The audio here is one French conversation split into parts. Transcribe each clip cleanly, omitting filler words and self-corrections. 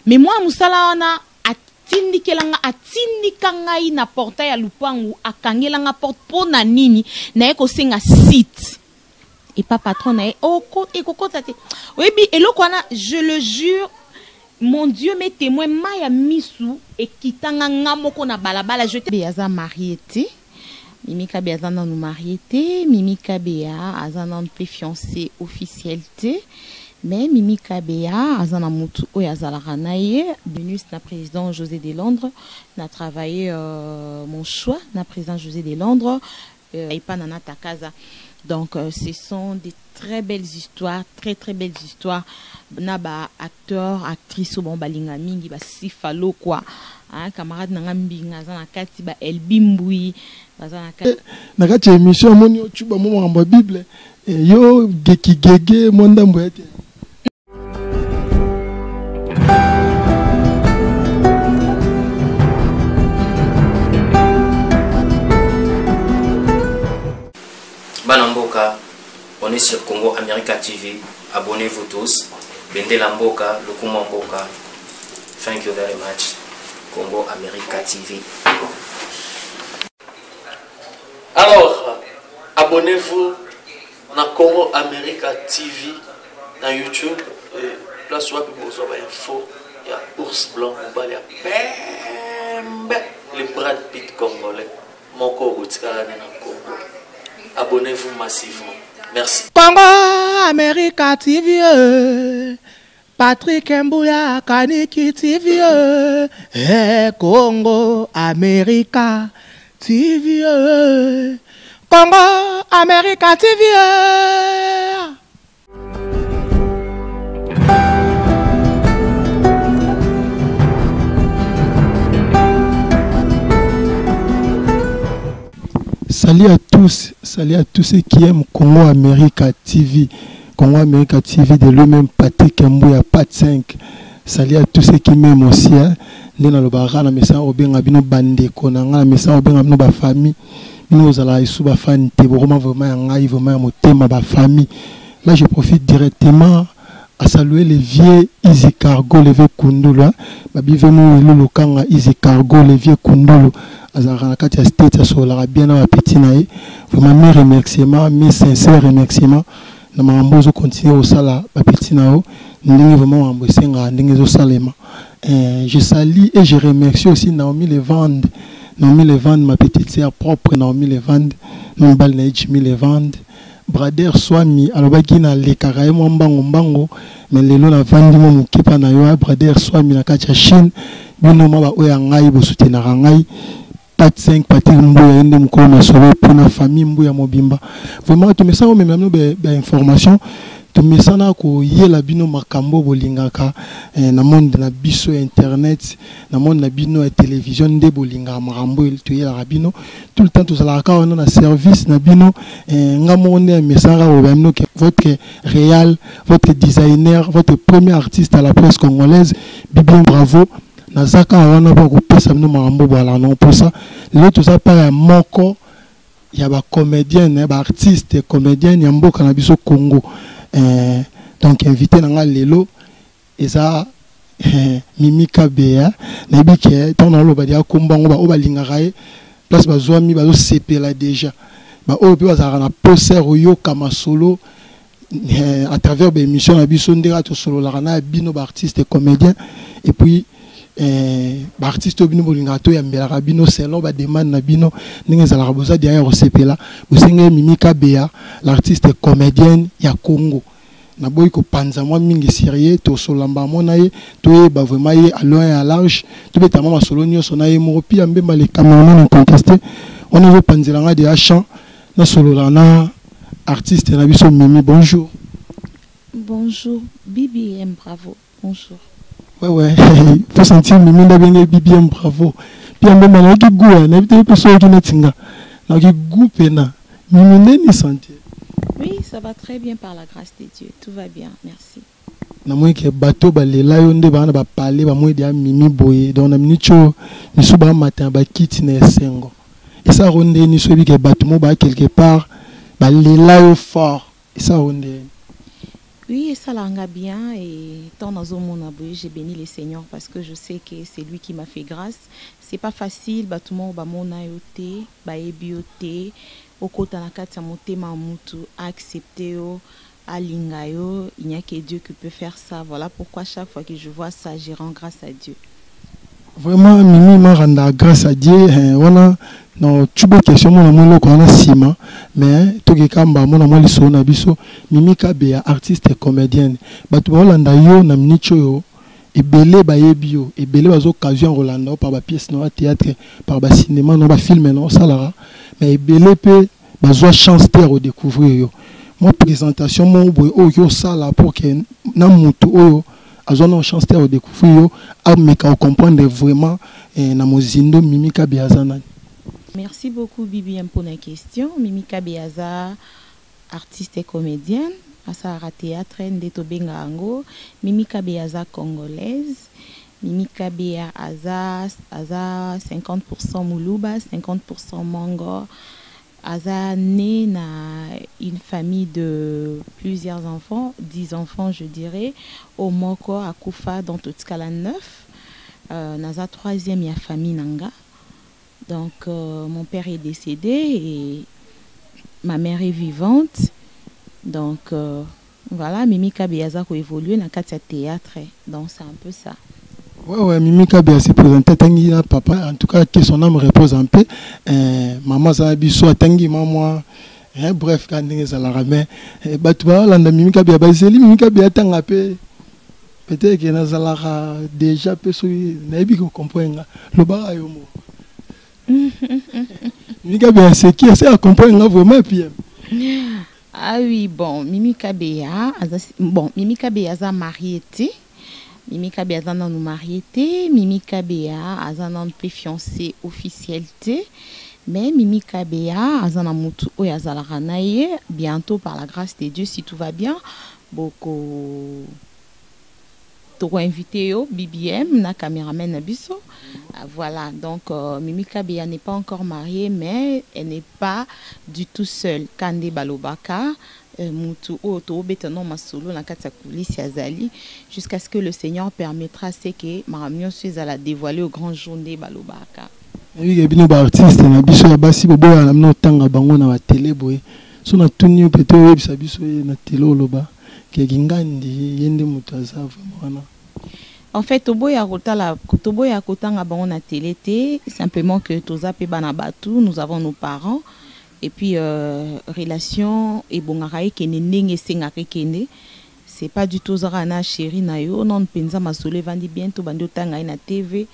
mais moi musala wana atindika ngai na portail ya lupangu akangela nga porte po na nini na eko senga site et pas patron na ekokota te oyebi eloko wana je le jure mon Dieu mes témoins maya misu ekitanga nga moko na balabala je te aza marié te Mimi Kabe aza nanu marié te Mimi Kabe aza nanu pe fiancé officiel te mais Mimi Kabea azana mutu oyazalaka na ye Benus na président José Deslandres na travaillé mon choix na président José Deslandres Ipa Nana Takaza donc ce sont des très belles histoires très belles histoires na ba acteurs actrices bon balinga mingi ba sifalo quoi hein camarade nanga mbinga azana kati ba elbimbui bazana kati na kati émission moni otuba mo ngamba Bible yo geki gege monda mboyete Banamboka, on est sur Congo America TV. Abonnez-vous tous. Bendela Mboka, Lukuma Mboka. Thank you very much. Congo America TV. Alors, abonnez-vous na Congo America TV na YouTube. Place où vous avez info. Il y a Ours Blanc, il y a Pembe, le Brad Pitt congolais. Mon Congo, Congo. Abonnez-vous massivement. Merci. Congo America TV. Patrick Mbouya Kaniki TV. Congo America TV. Congo America TV. Salut à tous ceux qui aiment Congo America TV. Congo America TV de lui-même Patrick Mbouya Pat 5. Salut à tous ceux qui m'aiment aussi. Lena Lobara na mesa obenga bino bande konanga na mesa obenga bino ba famille. Nous allons ici ba fan te vraiment ngai vraiment motema ba famille. Là je profite directement à saluer les vieux Easy Cargo les vieux Kundulu. Babi venu le kanga Easy Cargo les vieux Kundulu. Azara katia state sur la bien na petit nae. Vraiment mes remerciements, mes sincères remerciements. Na mambozo continuer au sala ba petit nao. Ndingi vraiment ambosenga ndingi zo salema. Je salue et je remercie aussi Naomi Levande. Naomi Levande, ma petite sœur propre Naomi Levande. Nombal na Jimmy Levande. Brader Swami, alobaki na lekara ye mbango mais lelo na vandi mo mukipa na yo Brader Swami na kacha Chine. Bino maba oya ngai bo soutenaka ngai. Pat 5 Patrick Mbouya ende mukolo masolo pour na famille Mbouya Mobimba. Vraiment to mesa o même be information. To mesana ko yela bino makambo bolingaka na monde na biso internet na monde na bino télévision de bolinga makambo to yela bino tout le temps to sala ka on na service na bino ngamonde mesara o bamno que votre réal votre designer votre premier artiste à la presse congolaise bien bravo nazaka wana ba ko pesa bino makambo bala non pour ça le tout ça par moko ya ba comédien ba artiste comédien ya mboka na biso Congo. Donc invité dans lelo eza Mimi Kabea na bike ton na lo badia kombango ba obalinga rae place bazwami bazo sepela déjà ba o pe bazara na poster oyo kama solo à travers des émissions na biso ndera to solo la na bino ba artiste et comédien et puis ba artiste bino bolinga to ya mbela bino selon ba demande na bino ndenge za la boza dia o sepela bosenge Mimi Kabea l'artiste comédienne ya Congo na boy ko panza moi mingi sérieux to solamba mona ye to ba vraiment ye à loin et à large to beta mama solo nyoso na ye mo pi ambe male Cameroun contesté on veut panzela nga de chant na solo na artiste na biso Mimi bonjour. Bonjour BBM bravo bonjour. Ouais faut sentir Mimi na bien BBM bravo puis ambe male ki goua na bité pe so ki na tinga na ki goût pena Mimi ni santé. Oui, ça va très bien par la grâce de Dieu. Tout va bien, merci. Na moi que bateau balela yonde bana ba parler ba moi dia Mimi boye donc na minicho ni suba matin ba kiti na sengo. Et ça ronde ni sobi que bateau mo ba quelque part ba lela yo fort. Et ça ronde. Oui, et ça l'a bien. Et tant dans mon aboué, j'ai béni le Seigneur parce que je sais que c'est lui qui m'a fait grâce. C'est pas facile, bah tout le monde, bah mon ayoté, bah ebioté, au côté de la carte, ça monte ma moutou, accepter à l'ingayo. Il n'y a que Dieu qui peut faire ça. Voilà pourquoi chaque fois que je vois ça, je rends grâce à Dieu. Vraiment, Mimi m'a rendu grâce à Dieu. On a non tu peux question mon ko na sima mais to ke kamba mon mo liso na biso Mimi Kabea artiste et comédienne. Ba to Rolanda yo na minicho yo ebele ba yebio ebele bazo occasion Rolanda par ba pièce no théâtre par ba cinéma no ba film no salara mais ebele pe bazo chance de redécouvrir yo. Moi présentation mon boy o yo sala pour que na mutu oyo azona chance de redécouvrir yo a me comprendre vraiment na mozindo Mimi Kabea zana. Merci beaucoup Bibi pour la question. Mimi Kabea, artiste et comédienne, à théâtre de Benga Ango. Mimi Kabea congolaise. Mimi Kabea aza 50% Moulouba, 50% Mango. Aza né na une famille de plusieurs enfants, 10 enfants je dirais, au Moko à Koufa dans tout cas 9. Naza troisième ya famille Nanga. Donc, mon père est décédé et ma mère est vivante. Donc, voilà, Mimi Kabea a évolué dans le théâtre. Donc, c'est un peu ça. Ouais, Mimi Kabea s'est présentée tangi na papa. En tout cas, que son âme repose en paix. Maman Zabiso tangi maman. Bref, quand on est à la ramée, Mimi Kabea baseli Mimi Kabea tanga pe. Peut-être que na zalara déjà pe so na bi ko comprendre le bara yo mo. Mimi Kabea c'est qui essaie à comprendre vraiment puis. Ah oui, bon, Mimi Kabea a marié. Mimi Kabea a non marié. Mimi Kabea a non fiancé officialité. Mais Mimi Kabea a un mutu oyazala naye bientôt par la grâce de Dieu si tout va bien. Beaucoup invité au BBM, na caméraman Nabiso. Voilà, donc Mimi Kabea n'est pas encore mariée, mais elle n'est pas du tout seule. Kande Balobaka, Moutou Oto, Betonon Masolo, na Katakuli, Siazali, jusqu'à ce que le Seigneur permettra, c'est que Maramio suis à la dévoiler au grand jour de Balobaka. Oui, il y a des artistes, Nabiso, Yabasi, Bobo, Alamno, Tanga, Bango, na télé, boy. So na tuni peut-être web Sabiso, na télé, Loba, qui est Gingandi, Yende Moutaza, vraiment. En fait, Toboya Kotanga Bango na télé, simplement que Toza pe Banabatu, nous avons nos parents. Et puis, relation et Bongaraï qui n'est sengare kende. C'est pas du tout Zarana chéri na yo. Non, penza masole vandi bientôt bando tanga na TV.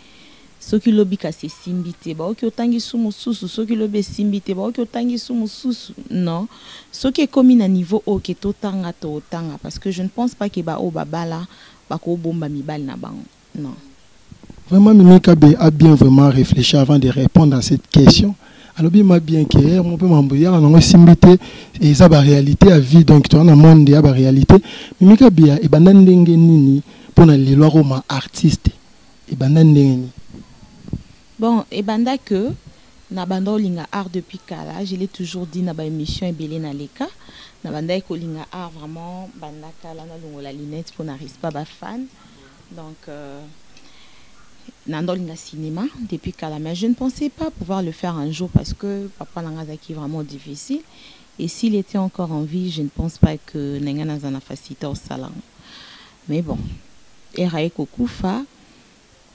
Soki lobi ka se simbite ba oki otangi sumu susu soki lobi simbite ba oki otangi sumu susu non soki komi na niveau o ke to tanga parce que je ne pense pas que ba o babala ba ko bomba mibali na bango non. Vraiment Mimi Kabea a bien vraiment réfléchi avant de répondre à cette question. Alors bien m'a bien que mon peu m'embrouiller on a simbite et ça ba réalité à vie donc tu as un monde ya ba réalité Mimi Kabea e banane ndenge nini pona lelo roma artiste e banane ndenge nini. Bon, et banda que na banda olinga art depuis kala, je l'ai toujours dit na ba émission et belé na leka. Na banda ko linga art vraiment banda kala na longo la lunette pour n'arrive pas ba fan. Donc na linga cinéma depuis kala, mais je ne pensais pas pouvoir le faire un jour parce que papa nangazaki vraiment difficile et s'il était encore en vie, je ne pense pas que nangana zana facilité au salon. Mais bon, erae kokufa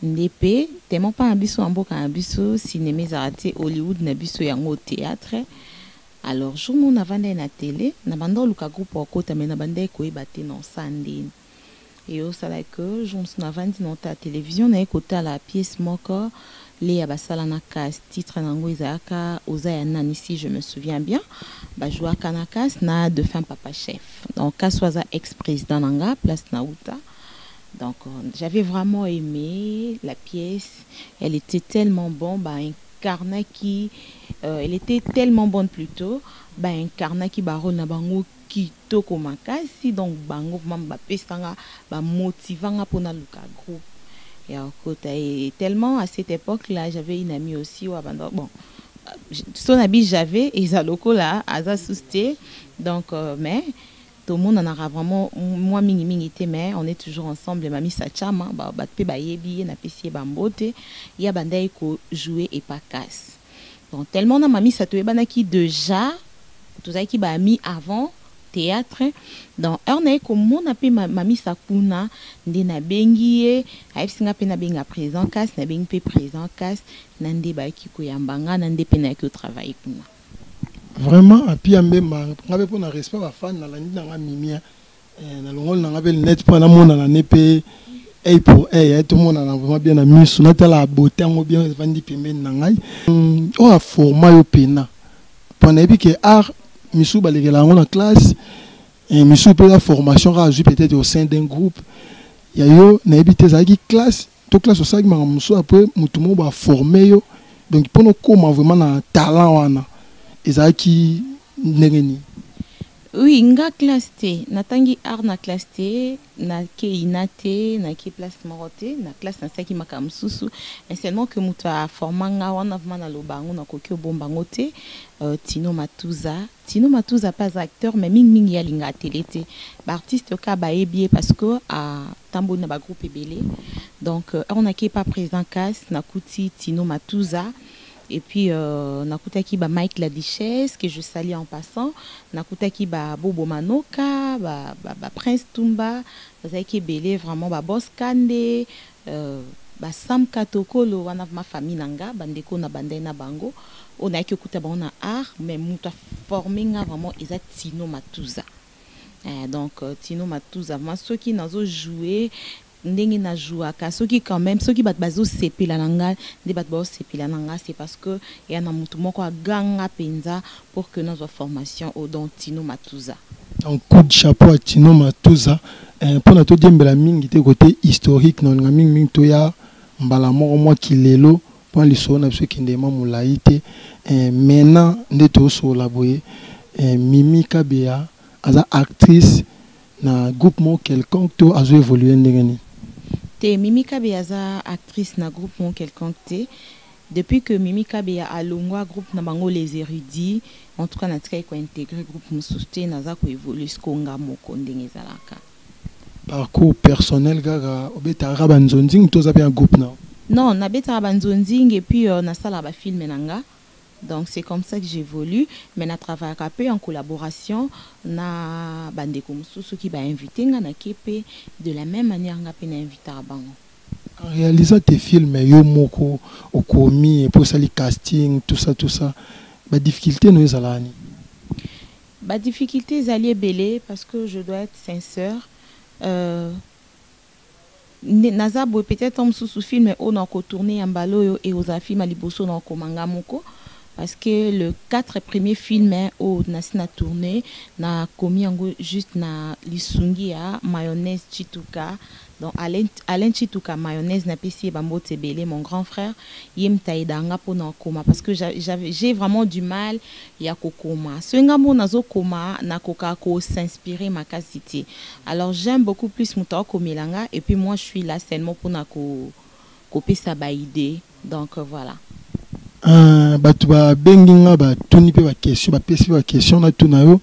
Ndépé, tellement pas un biso en boca un biso, cinéma zarate Hollywood na biso yango théâtre. Alors, jour mon avant na télé, na banda luka groupe au côté mais na banda ko ebate non sandine. Et au sala que jour mon avant dans ta télévision na écouté la pièce moko les abasala na kas titre nango izaka ozaya nani si je me souviens bien. Ba joua kanakas na de fin papa chef. Donc kaswaza ex-président nanga place Nauta. Donc, j'avais vraiment aimé la pièce. Elle était tellement bonne. Bah, un carnet qui... elle était tellement bonne plutôt. Bah, un carnet qui baronne na bango qui toko makasi. Donc, bango mamba pestanga bah motivanga pour na luka groupe. Et tellement à cette époque-là, j'avais une amie aussi au abandon. Bon, son habit j'avais et Zaloko là, Aza Sousté. Donc, mais tout le monde en aura vraiment moi mingi était mais on est toujours ensemble mamie Sachama ba pe ba yebi na pesi ba mbote ya bandai ko jouer et pas casse donc tellement na mamie ça te banaki déjà tout ça qui ba mis avant théâtre donc on est comme mon appelé mamie Sakuna ndé na bengié aïsinga pe na benga présent casse na bengi pe présent casse nande ba ki ko yambanga nande pe na ki au travail kuna. Vraiment, et puis même, on avait pour un respect à fan dans la nuit dans la mimia, dans le rôle on avait le net pour la monde dans la népé, et pour tout le monde a vraiment bien amusé, on a la beauté, on a bien vendu piment nangai, on a formé au pena, pour n'avoir que art, Missou balayé la en classe, et Missou peut la formation a joué peut-être au sein d'un groupe, il y a eu n'avoir tes amis classe, toute classe au sein de Missou après, tout le monde va former yo, donc pour nous comment vraiment un talent wana. Ezaki Negeni. Oui, nga classe T. Natangi art na classe T, na ke inate, na ke place marote, na classe na saki makamsusu. Et seulement que muta formanga wana vmana lobango na kokyo bombango te, Tino Matuza. Tino Matuza pas acteur mais ming ya linga télé te. Ba artiste ka ba ebie parce que a tambo na ba groupe ebele. Donc on a qui pas présent casse na kuti Tino Matuza. Et puis, nakutaki ba Mike la Duchesse, que je salue en passant. Nakutaki ba Bobo Manoka, ba Prince Tumba, bazaki belé vraiment ba Boss Kande, ba Sam Katokolo, wana ma famille nanga, bandeko na bandai na bango. On a ki okuta ba on a art, mais muta formé nga vraiment eza Tino Matuza. Donc Tino Matuza, vraiment ceux qui nazo jouer ndenge na jouaka soki quand même soki bat bazo sepela nanga de bat bazo sepela nanga c'est parce que ya na mutu moko aganga penza pour que notre formation au don Tino Matuza. Un coup de chapeau à Tino Matuza pour notre diembela mingi te côté historique non mingi to ya mbala moko moi kilelo pour liso na biso kindema mulaite maintenant ndeto so la boye Mimi Kabea aza actrice na groupement quelconque to azo évoluer ndengeni. Mimi Kabea actrice na groupe quelconque depuis que Mimi Kabea a longwa groupe na bango les érudits en tout cas na tika ko intégrer groupe mususte na za ko évoluer skonga moko ndenge zalaka parcours personnel gaga obeta rabanzonzing to za bien groupe na non na beta rabanzonzing et puis na sala ba film nanga. Donc c'est comme ça que j'évolue. Mais na travaille un peu en collaboration na bandeko mususu qui ba invité nga na kepe de la même manière nga pe na invité à bango. En réalisant tes films yo moko okomi et pour ça les casting tout ça ba difficulté no ezalani. Ba difficulté ezali belé parce que je dois être sincère nazabo peut-être en sous film on a tourné en balo et aux films à liboso na komanga moko. Parce que le 4 premiers films au Nasina tourné na commis juste na lisungi à mayonnaise chituka donc Alain chituka mayonnaise na pesi bambo tebele mon grand frère yem taidanga pour na koma parce que j'ai vraiment du mal ya kokoma ce ngambo nazo koma na koka ko s'inspirer ma casité alors j'aime beaucoup plus muta komelanga et puis moi je suis là seulement pour na ko pesa ba idée donc voilà. Batu ba benginga ba tuni pe ba question ba pesi ba question na tuna yo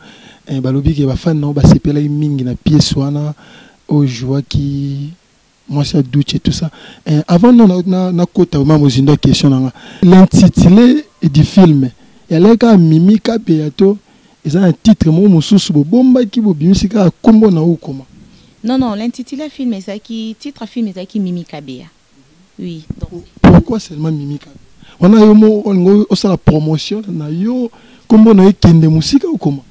ba lobi ke ba fan na ba sepela mingi na pièce wana au joie qui moi ça doute tout ça avant non na kota ma mozindo question na l'intitulé du film ya leka Mimi Kabea to eza un titre mo mususu bo bomba ki bo bimisika kombo na ukoma non l'intitulé film c'est qui titre film c'est qui Mimi Kabea oui donc pourquoi seulement Mimi Kabea on a eu la promotion, on a eu comment on a eu musique ou comment?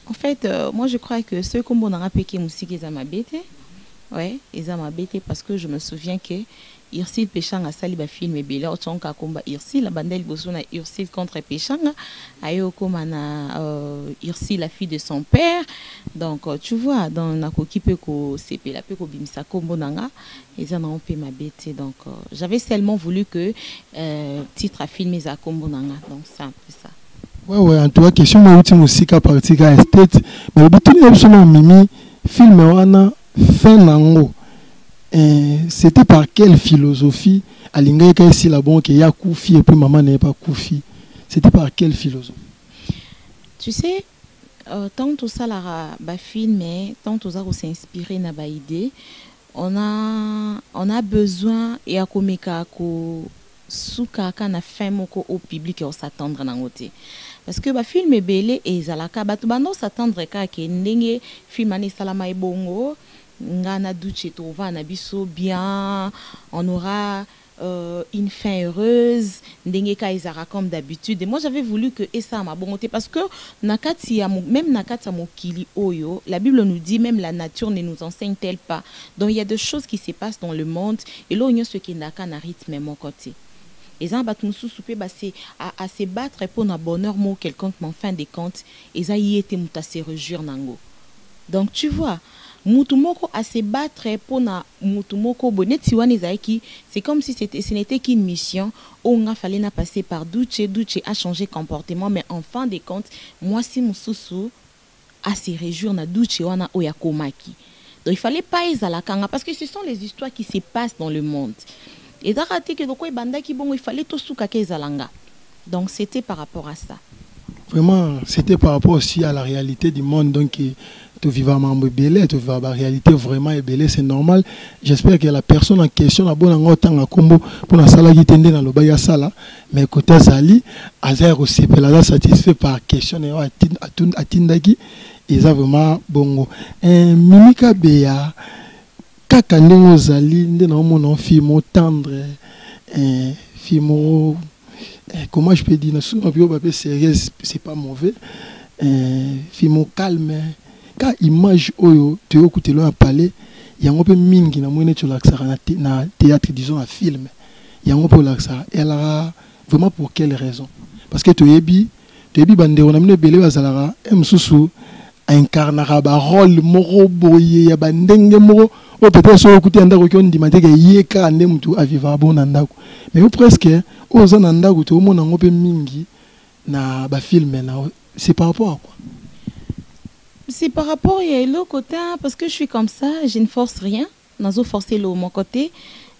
En fait, moi je crois que ceux comme on a rappelé musique ils ont ma bête, ouais, ils ont ma bête parce que je me souviens que Ursil Péchanga saliba film et bela otonka combat Ursil la bandelle bosona Ursil contre Péchanga ayo comme na Ursil la fille de son père donc tu vois dans na ko kipe ko sepe la pe ko bimisa kombo nanga ils en ont payé ma bête donc j'avais seulement voulu que titre à film za kombo nanga donc c'est un peu ça. Ouais en tout cas question moi ultime musique à partir ga estate mais le but est absolument Mimi film wana fin nango. C'était par quelle philosophie Alinga ici la banque il y a Koufi et puis maman n'est pas Koufi. C'était par quelle philosophie? Tu sais, Tant tout ça la film, tant tout ça s'inspirer na ba idée, on a besoin et à komeka ko suka kana fin moko au public et on s'attendre na ngote. Parce que ba film est belé et zalaka batu bando s'attendre ka ke ndenge film ani salama e bongo ngana duche to va na biso bien, on aura une fin heureuse ndenge ka izara comme d'habitude. Et moi j'avais voulu que et ça m'a bonté parce que nakati ya même nakati ya mokili oyo, la Bible nous dit même la nature ne nous enseigne-t-elle pas. Donc il y a des choses qui se passent dans le monde et là on y ce qui naka na rythme mon côté. Et ça bat nous souper bah c'est à se battre pour un bonheur mot quelconque mais en fin de compte et ça y était muta se réjouir nango. Donc tu vois mutumoko à se battre pour na mutumoko bonnet tiwani zaiki, c'est comme si ce n'était qu'une mission où on a fallu na passer par Duce a changé comportement mais en fin de compte moi si mususu à se réjouir na Duce wana oyakomaki. Donc il fallait pas ezalakanga parce que ce sont les histoires qui se passent dans le monde. Et d'arrêter que donc il fallait tout souka ezalanga. Donc c'était par rapport à ça. Vraiment, c'était par rapport aussi à la réalité du monde. Donc, tu vivais mambo belé, tu vivais la réalité vraiment belé, c'est normal. J'espère que la personne en question a bon temps à combo pour la salle qui tendait dans le baya sala. Mais côté Zali, Azer aussi, elle satisfait par question et à Tindagi, ils ont vraiment bongo. Mimika Beya, Kakandingo Zali, nous mon film tendre, film. Comment je peux dire, c'est pas mauvais. Film calme. Quand image oyo, tu as écouté le palais, il y a un peu mingi na moine tu na théâtre disons un film. Il y a un peu l'accent. Elle a vraiment pour quelle raison? Parce que tu es bandé on a mis belé bazalara, msusu incarnera ba rôle moro boye ya bandenge moro. O peut-être so écouter andako ki on dimate ke yeka ande mutu aviva bon andako. Mais presque aux andako to mona ngope mingi na ba film na c'est par rapport à quoi? C'est par rapport à l'autre côté, parce que je suis comme ça, je ne force rien. Nazo forcer le mon côté.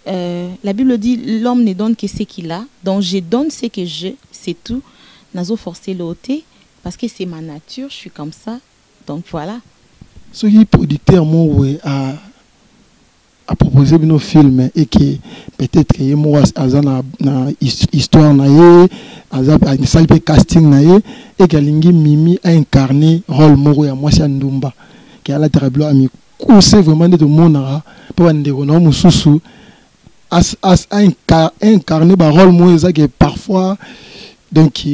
La Bible dit l'homme ne donne que ce qu'il a, donc je donne ce que j'ai, c'est tout. Nazo forcer l'autre parce que c'est ma nature, je suis comme ça. Donc voilà. Ce qui est producteur moi a proposé nos films et que peut-être que moi azana na histoire na ye azap une salle casting na ye et que lingi mimi a incarné rôle moro ya mwasi ndumba qui a la terrible ami conseil vraiment de monara pour ndeko na mususu as incarné ba rôle moro ça que parfois donc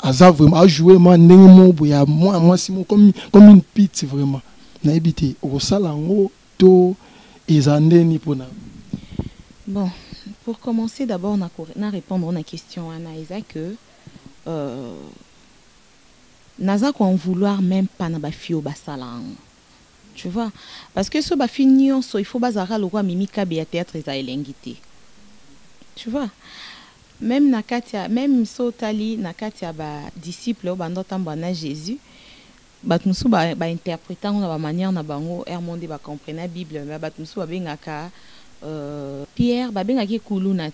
azap vraiment a joué moi ndenge mo ya moi si comme une pite vraiment na ebité au salango to. Bon, pour commencer d'abord, on a répondre à la question à Naïsa que Naza qu'on vouloir même pas na bafio basalang. Tu vois, parce que ce bafini il faut bazara le roi mimika be théâtre za elengité. Tu vois, même nakatia même sotali nakatia ba disciple au bandota mbana Jésus. Batmusu ba interprétant na ba manière na bango hermonde ba comprendre la Bible mais batmusu ba bengaka Pierre ba bengaki kulunat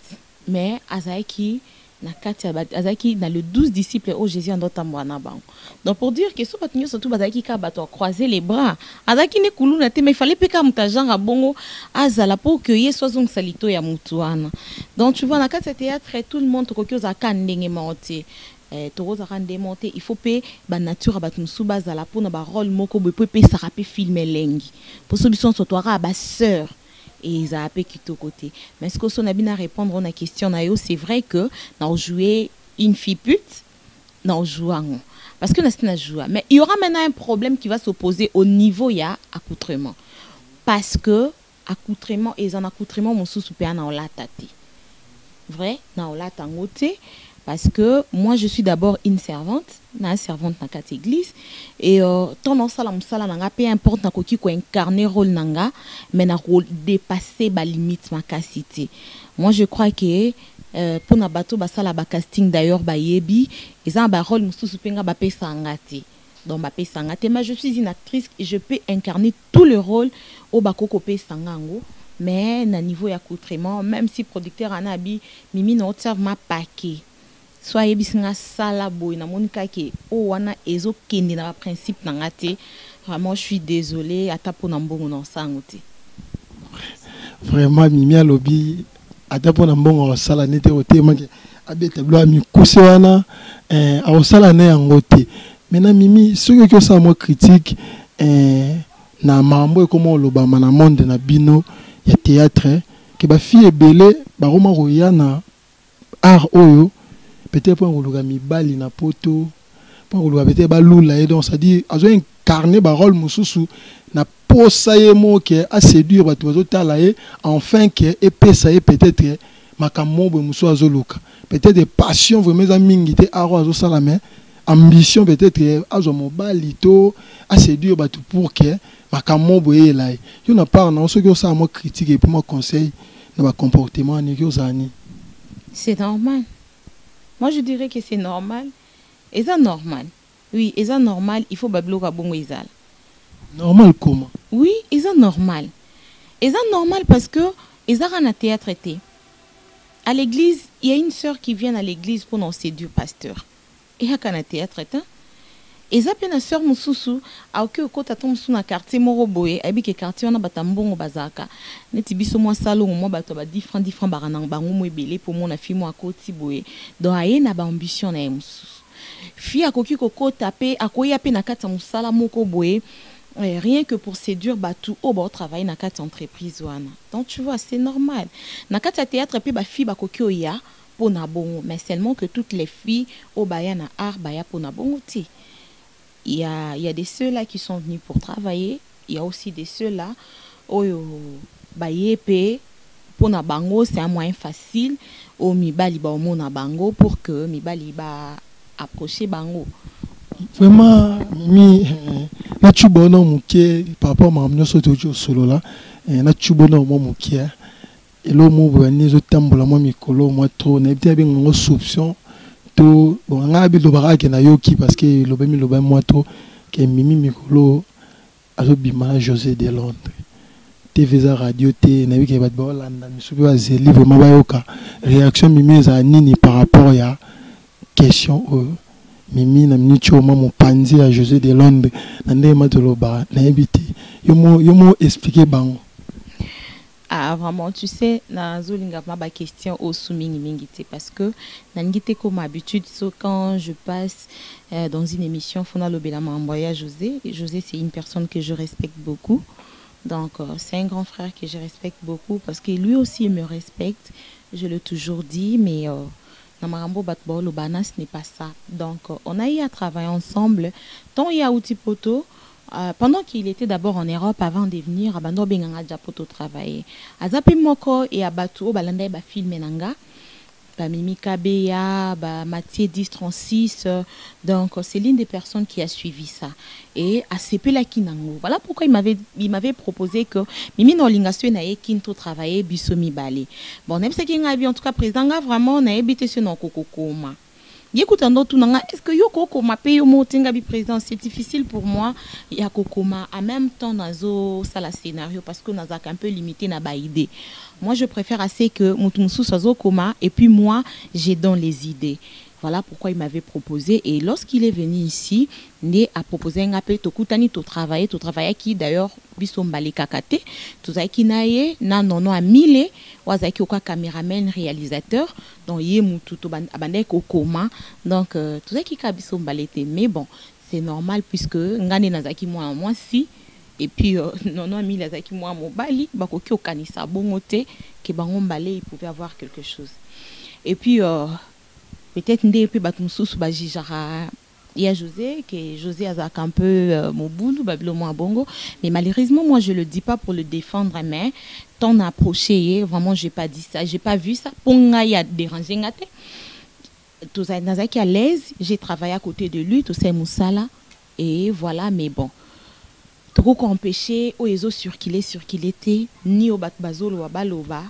mais azaki na katia azaki dans le 12 disciples au Jésus andota mwana bango. Donc pour dire que so batnyo surtout bazaki ka bato croiser les bras azaki ne kulunat mais il fallait peka mutajan a bongo azala pour que ye soit zong salito ya mutuana. Donc tu vois na katia théâtre tout le monde kokyo za kandenge monté. Il faut payer la nature à battre sous base à la peau, na rôle moko be pe ça rapé filmer lengi pour ceux qui sont sur toi à ba sœur et ça a qui tout côté mais ce que son a bien à répondre à la question na yo c'est vrai que na jouer une fille pute na jouer parce que na jouer mais il y aura maintenant un problème qui va s'opposer au niveau ya accoutrement parce que accoutrement et en accoutrement mon sous super na la tati vrai na la tangote. Parce que moi, je suis d'abord une servante dans cette église. Et tendance à la musala nanga, peu importe na koki ko incarner rôle nanga, mais na rôle dépasser ba limite ma capacité. Moi, je crois que pour na bateau basala ba casting d'ailleurs ba yebi, ils ont ba rôle mususu penga ba pesa ngati. Donc ba pesa ngati, mais je suis une actrice et je peux incarner tout le rôle au bakoko pesa ngango. Mais na niveau accoutrement, même si producteur anabi mimi na observe ma paquet. soit yebisinga sala boy na monika ke o wana ezo kende na principe na ngate. Vraiment je suis désolé ata pona mbongo na sango te. Vraiment Mimi alobi ata pona mbongo sala nete otema ke abeta blo ami kusewana a sala na yango te. Maintenant Mimi soki ko sa mo critique na mambo comment lobama na monde na bino ya théâtre que ba fille ebele ba roma roya na art oyo peut-être pour ngoluka mibali na poto pour ngoluka peut-être ba lula et donc ça dit azo incarner ba rôle mususu na posa yemo ke a séduire ba tozo talaye enfin que epesa ye peut-être makambo musu azoluka peut-être des passions vraiment za mingi te aro azo sala mais ambition peut-être azo mobali to a séduire ba tout pour que makambo boye là yo na part na ceux qui ça moi critique et puis moi conseil dans le comportement ni yo zani. C'est normal. Moi je dirais que c'est normal. Et ça normal. Oui, et ça normal, il faut bablo ka bongo izal. Normal comment? Oui, et ça normal. Et ça normal parce que et ça na théâtre été. À l'église, il y a une sœur qui vient à l'église pour nous séduire pasteur. Et il y a un théâtre été. Et ça peut na sœur mususu a oke okota to musu na quartier moro boye abi ke quartier wana batambongo bazaka neti biso mwa salon mo bato ba different barana bango mo ebele pour mon afimo akoti boye donc aye na ba ambition na mususu fi akoki kokota pe akoya pe na kata musala moko boye rien que pour séduire batu au ba travailler na kata entreprise wana. Donc tu vois c'est normal na kata théâtre pe ba fi ba koki oya pour na bongo mais seulement que toutes les filles au baya na art baya pour na bongo ti. Il y a des ceux-là qui sont venus pour travailler. Il y a aussi des ceux-là où pour na bango c'est un moyen facile au mibali ba omo na bango pour que mibali ba approcher bango. Vraiment Mimi na chubono muke papa mamno soto solo là na chubono mo muke et lo mo bani zo tambola mo mikolo mo trop na bien ngo soupçon to bon nga bi lo baraka na yoki parce que lo bemi lo ba moi to que Mimi mikolo azo bima José de Londres TV radio te na bi ke bat ba landa mi subi wa zeli vraiment ba yoka réaction Mimi za nini par rapport ya question Mimi na minicho mo panzi à José de Londres na ndema to lo ba na ebité yo mo expliquer bango. Ah vraiment tu sais na zolinga ma question au soumingi mingité parce que nangité comme habitude quand je passe dans une émission Fona Lobela m'a envoyé à José et José c'est une personne que je respecte beaucoup donc c'est un grand frère que je respecte beaucoup parce que lui aussi il me respecte je l'ai toujours dit mais Namarambo Batbo Lobana ce n'est pas ça donc on a eu à travailler ensemble tant il y a outil poto. Pendant qu'il était d'abord en Europe avant de venir à Bando Benganga Japoto travailler. Azapi Moko et à Batou, Balanda ba film Menanga, ba Mimi Kabeya, ba Mathieu 1036. Donc c'est l'une des personnes qui a suivi ça. Et à CP la Kinango. Voilà pourquoi il m'avait proposé que Mimi Nolingaswe na Kinto travailler Bisomi Balé. Bon, même ce qui en tout cas président vraiment na habité sur non Kokokoma. Est-ce que yo kokoma pe yo motinga bi président c'est difficile pour moi ya kokoma en même temps nazo sala scénario parce que naza un peu limité na ba idée. Moi je préfère assez que mutumsu sazo koma et puis moi j'ai dans les idées. Voilà pourquoi il m'avait proposé et lorsqu'il est venu ici, il a proposé un appel to kutani to travailler qui d'ailleurs biso mbale kakate, to zaki naye na nono a mille wazaki oka caméraman réalisateur donc yé mutu to abande ko koma donc to zaki ka biso mbalete mais bon, c'est normal puisque ngane nazaki moi si et puis nono a mille zaki moi mobali bakoki okanisa bongote ke bango mbale il pouvait avoir quelque chose. Et puis peut-être ndé puis batumsusu bajijara il y a José que José a un peu mobulu babilo bongo mais malheureusement moi je le dis pas pour le défendre mais t'en approché vraiment j'ai pas dit ça j'ai pas vu ça ponga y a dérangé ngate tout ça nazaki à l'aise j'ai travaillé à côté de lui tout ça musala et voilà mais bon toko ko empêcher o ezo circuler ni au bazolo wa baloba.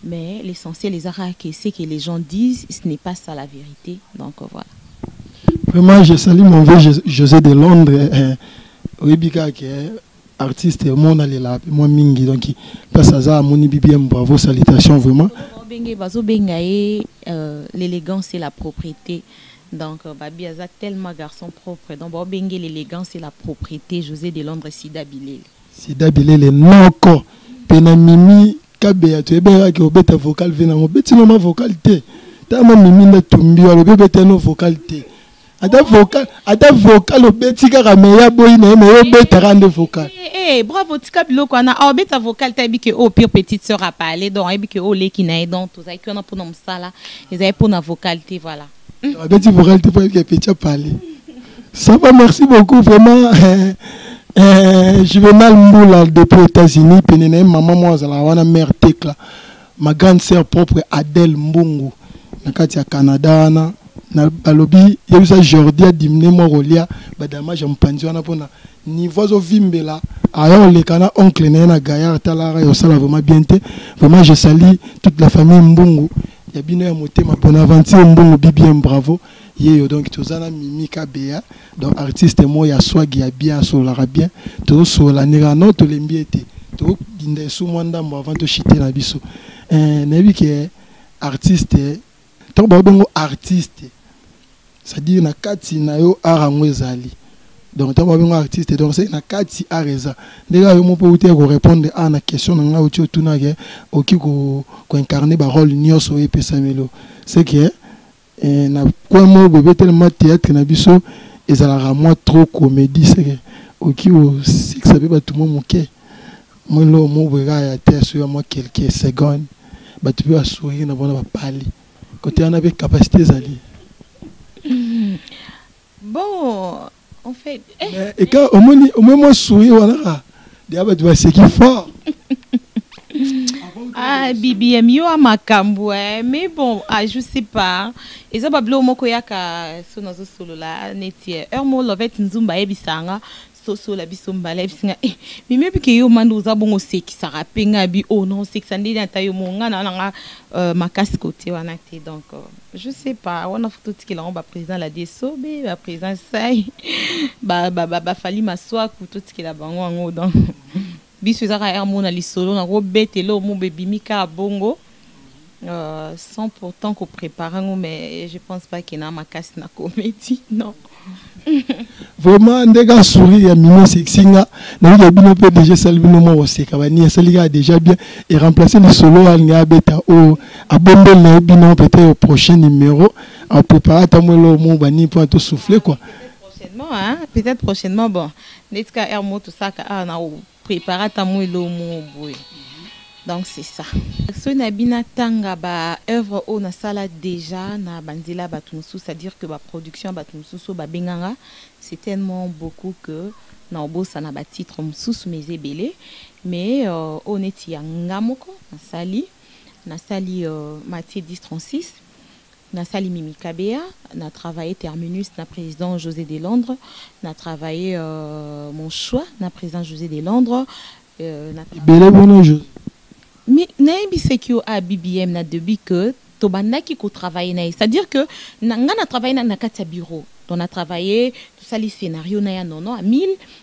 Mais l'essentiel, les arabes, c'est que les gens disent, ce n'est pas ça la vérité. Donc voilà. Vraiment, je salue mon vieux José de Londres. Webika qui est artiste, mon allé là, moi mingi donc place à ça, mon bien bravo, salutations vraiment. ndenge bazo bengaye l'élégance et la propreté. Donc babi aza tellement garçon propre. Donc ba bengue l'élégance et la propreté. José de Londres Sida Bilele. Sida Bilele noko pena mimi kabea to ebera ke obeta vocal vena mo beti no ma vocal te. Ta ma mimi na tumbi alo beta no vocal te. Ada vocal obeti ka meya boy na me obeta rande vocal. Bravo tika biloko na obeta vocal ta bi ke o pire petite sœur a parlé donc ebi ke o leki na donc to za ki on a pour na msala ezai pour na vocal te voilà. Obeti vocal te pour que petit parler. Ça va, merci beaucoup vraiment. Juvenal Mboula depuis les États-Unis, pénéné maman moi la mère Tekla, ma grande sœur propre Adèle Mbungu, nakati ya Canada na balobi yebusa Jordi a dimné mo rolia badama jampanzi wana pona niveau zo vimbela ayo le kana oncle na Gaillard talara yo sala vraiment bien te vraiment je salue toute la famille Mbungu ya bino ya motema Bonaventure Mbungu bien bravo. Yé donc tozana Mimi Kabea donc artiste moi ya swag ya bien sur la bien to so la nera non to lembiete to dinde sou mwanda mo avant to chiter na biso nebi ke artiste to ba bongo artiste ça dit na kati na yo arango ezali donc to ba bongo artiste donc c'est na kati areza ndega yo mo po uti ko répondre à na question nga uti tuna ke oki ko incarner ba rôle nyoso e pesamelo c'est que na quoi mo bébé tellement théâtre na biso ezalaka moi trop comédie c'est que oki o six ça peut pas tout le monde moquer moi lo mo bega ya terre sur moi quelques secondes ba tu peux sourire na bona ba parler côté on avait capacité zali bon en fait et quand au moins sourire voilà dia ba tu vas c'est qui fort. Ah, BBM, yo amakambo, mais bon, je sais pas. Et ça, bablo moko yaka sonazo solo la netie. Mo lovet nzumba ebisanga, so la bisomba la bisinga. Mais même que yo mando za bongo seki sara penga bi oh non seki sandi na tayo monga na nga makasi côté wana te donc je sais pas. On a photo tikela on ba président la desobe, ba président sai, ba fali maswa ku to tikela bango ngo donc. Biso ezaka Hermo na lisolo na robetelo mo bebimika bongo sans pourtant qu'on prépare mais je pense pas qu'il y a ma casse na comédie non. Vraiment ndega sourire ya mino sexinga na yo bino pe déjà salbino mo oseka bani saliga déjà bien et remplacer le solo alnga beta o abombe na bino peut-être au prochain numéro en préparer ta mo lo mo bani pour te souffler quoi. Prochainement hein peut-être prochainement bon netka Hermo tout ça na préparer ta mouilo mon boy. Donc c'est ça. Ce nabina tanga ba œuvre au na sala déjà na banzila batumsu, c'est-à-dire que ba production batumsu so ba benganga, c'est tellement beaucoup que na obo ça na ba titre msusu mes ebele mais on est ya ngamoko na sali Mathieu 1036 na sali Mimi Kabea, na travaillé Terminus na président José de Londres, na travaillé mon choix na président José de Londres bele bono José. Mais naïbi c'est que à BBM na depuis que to bandaki ko travailler na, c'est-à-dire que na travaillé na kati bureau. On a travaillé tout ça les scénarios na ya non à 1000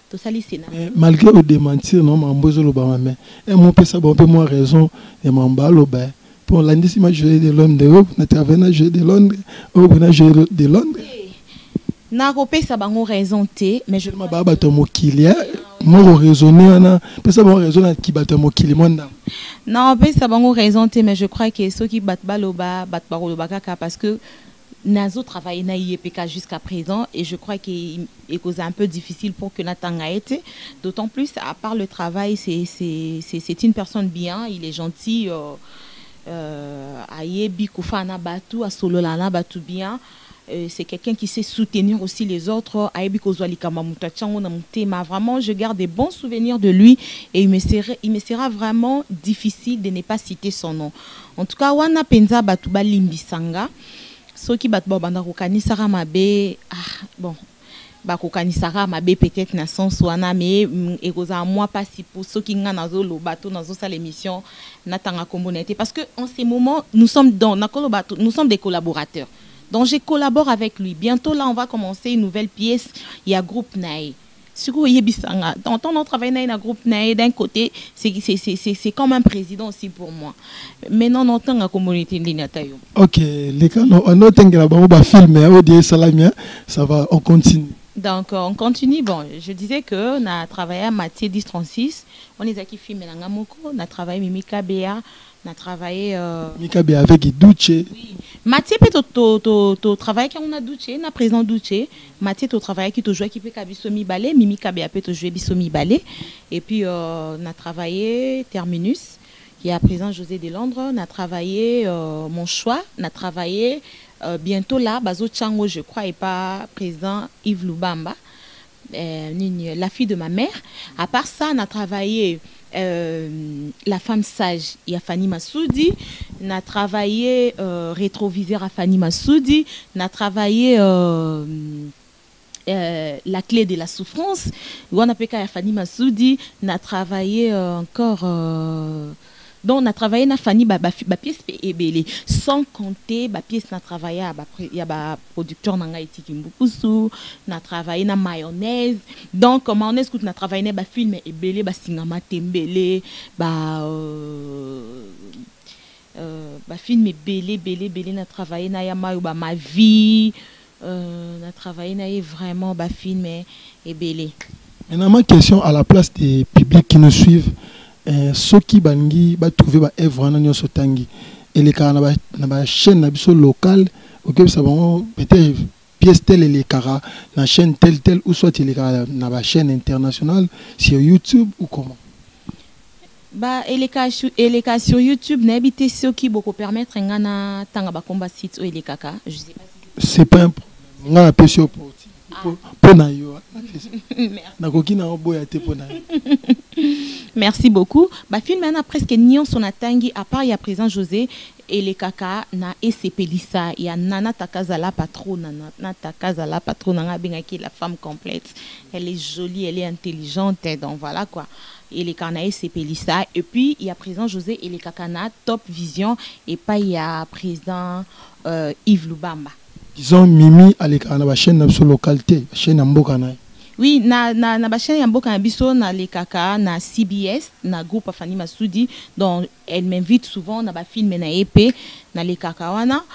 tout ça les scénarios. Malgré au démentir non mambozo lo ba mais et mon père ça bon peu moi raison et mambalo ba pour l'indice ma jouer de Londres na travailler na jouer de Londres au na jouer de Londres. Na repé ça bango raison té mais je ma baba to mokili moi raisonner na pesa bon raison qui bat mokili monda. Non, mais ça bango raison té mais je crois que ceux qui battent baloba kaka parce que nazo travaillé na IEPK jusqu'à présent et je crois qu'il est causé un peu difficile pour que Natanga été d'autant plus à part le travail c'est une personne bien, il est gentil ayebi kufana batu asololana batu bien. C'est quelqu'un qui sait soutenir aussi les autres. Vraiment, je garde des bons souvenirs de lui et il me sera vraiment difficile de ne pas citer son nom. En tout cas, wana penza batuba limbisanga. Ceux qui battent banda kokanisara mabe bon ba kokanisara mabe peut-être na sens wana mais ekoza moi pas si pour ceux qui ngana zo lo bateau dans ça l'émission natanga kombonete parce que en ces moments nous sommes dans nakolo bateau nous sommes des collaborateurs. Donc je collabore avec lui. Bientôt là on va commencer une nouvelle pièce. Il y a groupe Naï. on travaille dans un groupe d'un côté, c'est comme un président aussi pour moi. Maintenant, on entend la communauté de ok, les gars, on a un film, ça va, on continue. Donc, on continue. Bon, je disais qu'on a travaillé à Mathieu 1036. On les a qui filmé dans Ngamoko. On a travaillé Mimika Béa. On a travaillé. Mimika Béa avec Douche. Oui. Mathieu, tu travailles quand on a Douche. On a présent Douche. Mathieu, tu travailles qui te joue qui peut Kabisomi Balé. Mimika Béa peut te jouer Bisomi Balé. Et puis, on a travaillé Terminus, qui est à présent José de Londres. On a travaillé Mon Choix. On a travaillé. Bientôt là, Bazo Tchango, je crois, et pas présent Yves Lubamba, la fille de ma mère. À part ça, on a travaillé La femme sage, il y a Fanny Massoudi. On a travaillé Rétroviseur à Fanny Massoudi. On a travaillé La clé de la souffrance. On a travaillé Fanny Massoudi. On a travaillé encore. Donc, on a travaillé na Fanny, pièce ebele, sans compter, pièce na travaillé, il y a producteur na ngaiti kimbukusu, on a travaillé na mayonnaise. Donc, mayonnaise, on a travaillé na film ebele, singama tembele, film ebele, on a travaillé na yamayo, ma vie, on a travaillé na vraiment, film ebele. Maintenant, ma question à la place des publics qui nous suivent. Ceux qui bangi ba trouver ba œuvre na nyoso tangi et les cara na ba chaîne na biso local OK ça va peut-être pièce telle les cara na chaîne telle ou soit les cara na ba chaîne internationale sur YouTube ou comment et les cas sur YouTube n'habiter ceux qui beaucoup permettre ngana tanga ba combat site ou les kaka je sais pas si c'est pas un problème ngana pesio pour na yo merci beaucoup. Film a presque nion son atangi à part il y a présent José et les kaka na esepelisa il y a Nana Takazala patron Nana Takazala patron nga benga qui la femme complète. Elle est jolie, elle est intelligente donc voilà quoi. Et les kana esepelisa et puis il y a présent José et les kaka na Top Vision et pas il y a présent Yves Lubamba. Disons Mimi à la chaîne de localité, chaîne Mbokana. Oui, na chaîne Mbokana biso na les kaka na CBS, na groupe Fanny Massoudi, donc elle m'invite souvent na ba film na EP na les kaka wana.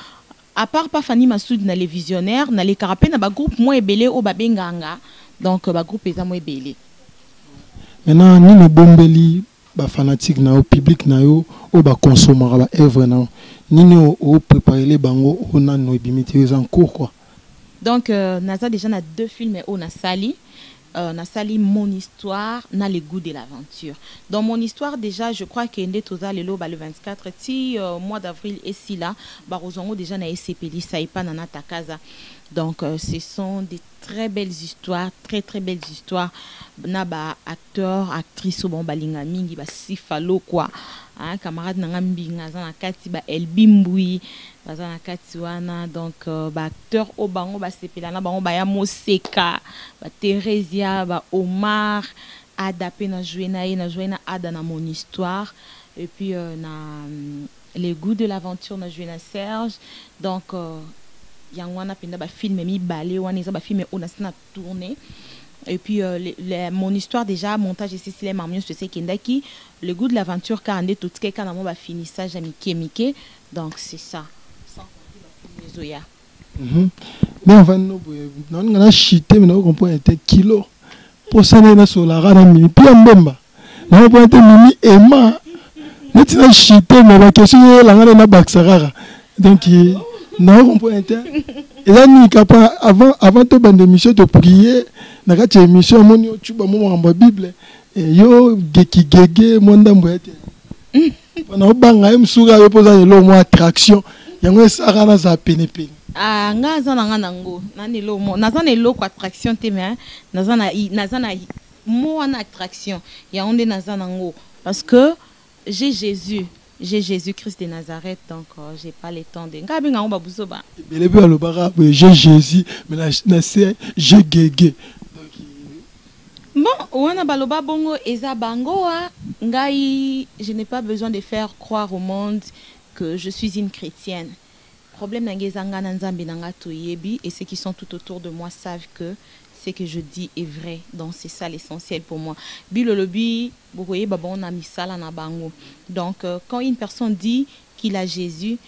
À part pas Fanny Massoudi na les visionnaires, na les carapé na ba groupe moi ebele o ba benganga. Donc ba groupe eza moi ebele. Maintenant ni le bombeli ba fanatique na au public na yo o ba consommer ba œuvre na Nino au préparer les bango on a nos bimitiers en cours quoi. Donc Naza déjà na 2 films on a sali Mon histoire na le goût de l'aventure. Dans Mon histoire déjà je crois que ndé toza le 24 ti mois d'avril et si là barozongo déjà na esepeli ça pas nana takaza. Donc ce sont des très belles histoires, très belles histoires. Na ba acteurs, actrices bon balinga mingi ba sifalo quoi. Hein, camarade nangambi ngaza na kati ba Elbimbui baza na kati wana donc ba acteur o bango ba sepela na bango ba ya Moseka ba Theresia ba Omar Ada pe na jouer na Ada na Mon histoire et puis na les goûts de l'aventure na jouer na Serge donc yangwana penda ba film mi balé wana za ba film on a sina tourné. Et puis Mon histoire déjà montage et Cécile Marmion je sais Kendaki le goût de l'aventure car andé tout quelqu'un dans mon ba finissage à Mike donc c'est ça sans compter les Zoya. Mais on va nous on a chité mais on comprend était kilo pour ça na sur la rana mini puis mbemba na on était mimi ema net na chité mais ba question la ngana na baksarara donc non on comprend était et là ni capable avant to bande émission de prier na kati émission moni otuba mo mwa Bible yo geki gege monda mboete na banga msuga yo poza le mo attraction yango esaka na za pene nga za nga nango nani lo mo na za ne lo ko attraction te mais na za na mo na attraction ya onde na za nango parce que j'ai Jésus-Christ de Nazareth, donc j'ai pas le temps de. J'ai Jésus, mais j'ai Gégé. Bon, wana baloba bongo eza bangoa ngai, je n'ai pas besoin de faire croire au monde que je suis une chrétienne. Problème nangezanga na nzambe nanga toyebi et ceux qui sont tout autour de moi savent que ce que je dis est vrai. Donc c'est ça l'essentiel pour moi. Bilolobi, vous voyez, on a mis ça là na bango. Donc quand une personne dit qu'elle a Jésus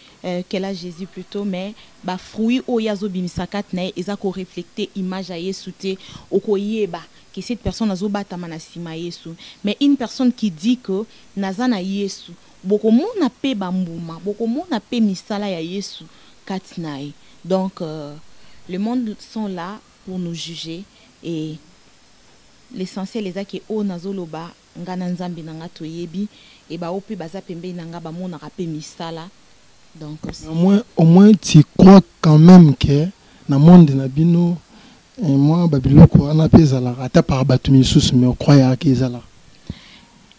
plutôt, mais bah fruit o yazo bimisakat na eza ko refléter image à Yesu te okoyeba que cette personne a zo batama na sima Yesu. Mais une personne qui dit que nazana Yesu, boko mona pe bambuma, boko mona pe misala ya Yesu katinae. Donc le monde sont là pour nous juger et l'essentiel est que o nazoloba ngana nzambi nanga toyebi et ba opi baza pembe nanga ba mona rapé misala. Donc au moins tu crois quand même que na monde na bino et moi babiloko ana pezala ata par batumi sous mais croire que ezala.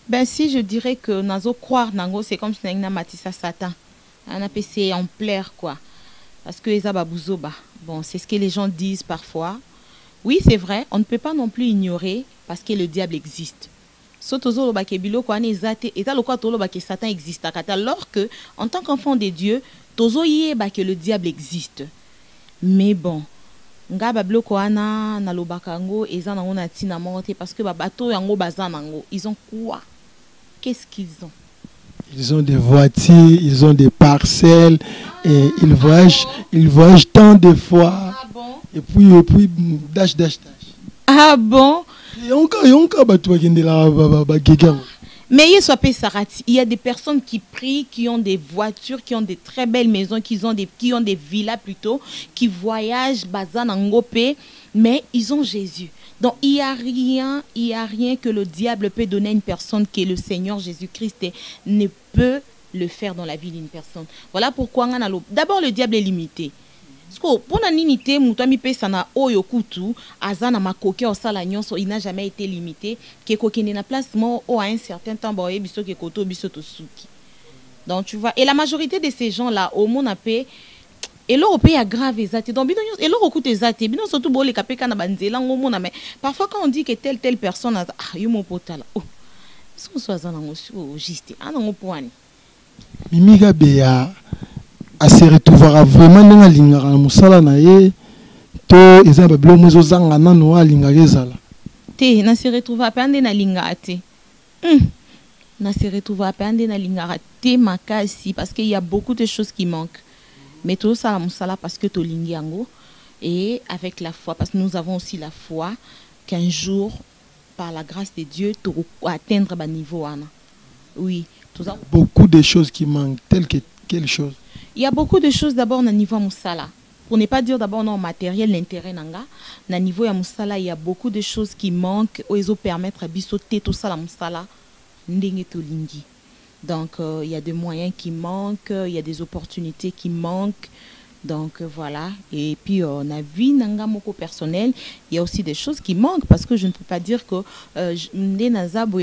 Ben si je dirais que nazo croire nango c'est comme si na matisa Satan. Ana pc en plaire quoi. Parce que eza babuzoba. Bon, c'est ce que les gens disent parfois. Oui, c'est vrai, on ne peut pas non plus ignorer parce que le diable existe. Alors que, en tant qu'enfant de Dieu, que le diable existe. Mais bon, parce que ils ont quoi? Qu'est-ce qu'ils ont? Ils ont des voitures, ils ont des parcelles, et ils voyagent tant de fois. Ah bon? Et puis, dash. Ah bon? Mais il y a des personnes qui prient, qui ont des voitures, qui ont des très belles maisons, qui ont des villas plutôt, qui voyagent, bazan en Ngopé, mais ils ont Jésus. Donc il y a rien que le diable peut donner à une personne que le Seigneur Jésus-Christ ne peut le faire dans la vie d'une personne. Voilà pourquoi d'abord le diable est limité. Pour l'unité, il n'a jamais été limité. À un certain temps, donc tu vois, et la majorité de ces gens-là, au monde appelé, et l'Européen a grave exact. Donc et l'Europe exact. Bino surtout pour les capéka na banzela ngomona mais parfois quand on dit que telle personne a yo mon potala. Oh. Son soit en juste. Ana ngopwani. Mimiga beya a se retrouver vraiment dans la ligne na musala na ye to eza babilo mwezo zanga nano alinga gezala. Te na se retrouver apande na linga ate. Na se retrouver apande na linga ate makasi parce qu'il y a beaucoup de choses qui manquent. Mais tout ça parce que tu lingiango et avec la foi parce que nous avons aussi la foi qu'un jour par la grâce de Dieu tu atteindre bas niveau ana. Oui, tout ça. Beaucoup de choses qui manquent telles que quelle chose. Il y a beaucoup de choses d'abord na niveau musala. Pour ne pas dire d'abord non matériel l'intérêt nanga na niveau ya musala il y a beaucoup de choses qui manquent oizo permettre à bisoter tout ça la musala ndenge to lingi. Donc, il y a des moyens qui manquent, il y a des opportunités qui manquent. Donc, voilà. Et puis, on a vu nanga moko personnel, il y a aussi des choses qui manquent parce que je ne peux pas dire que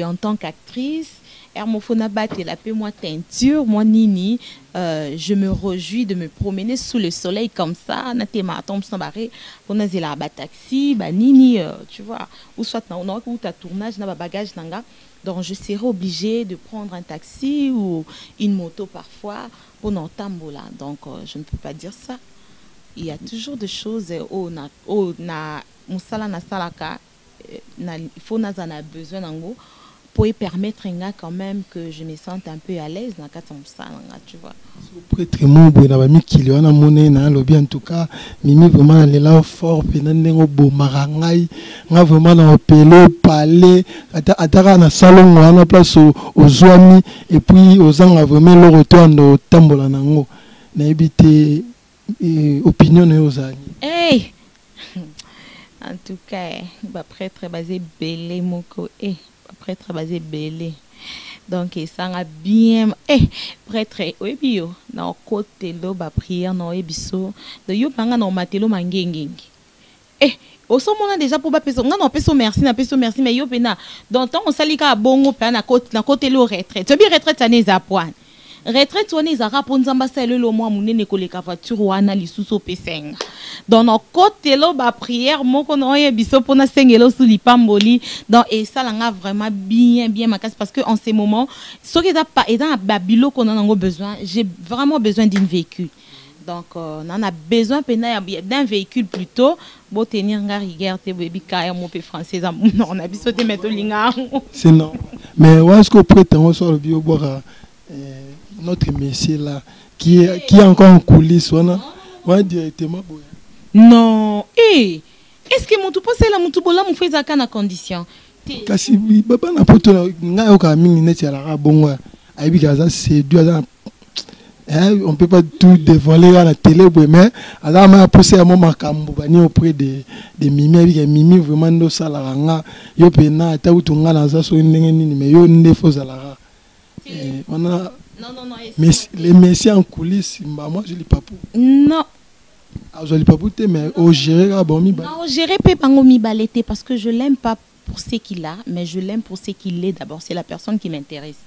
en tant qu'actrice, Hermofona bat et la paix, moi teinture, moi nini, je me réjouis de me promener sous le soleil comme ça, natema tombe sans barré, pour nazela ba taxi, ba nini, tu vois, ou soit na on ou ta tournage na ba bagage nanga. Donc je serai obligée de prendre un taxi ou une moto parfois pour n'en tambola. Donc je ne peux pas dire ça. Il y a toujours des choses na musala na salaka na il faut na besoin nango pour y permettre quand même que je me sente un peu à l'aise dans kata musala tu vois. Prêtre mobo na ba mikili wana moné na lobi en tout cas mimi vraiment les là fort pena ndengo bo marangai nga vraiment na appeler parler ataka na salon wana place aux zoami et puis aux anga vraiment le retour de tambola nango na ebité opinion aux amis. Hey. En tout cas, ba prêtre basé belé moko prêtre basé belé. Donc ça a bien prêtre oui bio na côté lo ba prière no ebiso de yo banga na matelo mangengengi au son moment déjà pour ba peso ngana peso merci na peso merci mais yo pena donc on salika bongo pa na côté lo retraite to bi retraite aneza point retraite on est à raponzamba sele lo moi munene koleka voiture wana lisusu pesenga dans nos côté lo ba prière moko no yebiso pona sengelo sous lipamboli donc et ça langa vraiment bien makas parce que en ces moments ce qui est pas et dans babilo qu'on a besoin j'ai vraiment besoin d'une véhicule Donc, on en a besoin d'un véhicule plutôt pour tenir la rigueur. Français. On a besoin de mettre c'est non. Mais est-ce qu'on peut être le bio notre messie là qui est encore en coulisses directement. Non. Est-ce que mon tout passe là, mon tout bola, mon fait ça en condition? Kasi baba na poto nga yoka mingi net ya la bongo. Aibi kaza c'est deux ans. On peut pas tout dévoiler à la télé, mais alors m'a poussé à mon makambo bani auprès de Mimi avec Mimi vraiment do salaranga yo pena ta utunga na za so ndenge nini mais yo ndefo zalara. On a non mais les messieurs en coulisses moi je lis pas pour. Non. Ah je lis pas pour mais au gérer à bon mi ba. Non, au gérer pas bango mi balete parce que je l'aime pas pour ce qu'il a, mais je l'aime pour ce qu'il est d'abord, c'est la personne qui m'intéresse.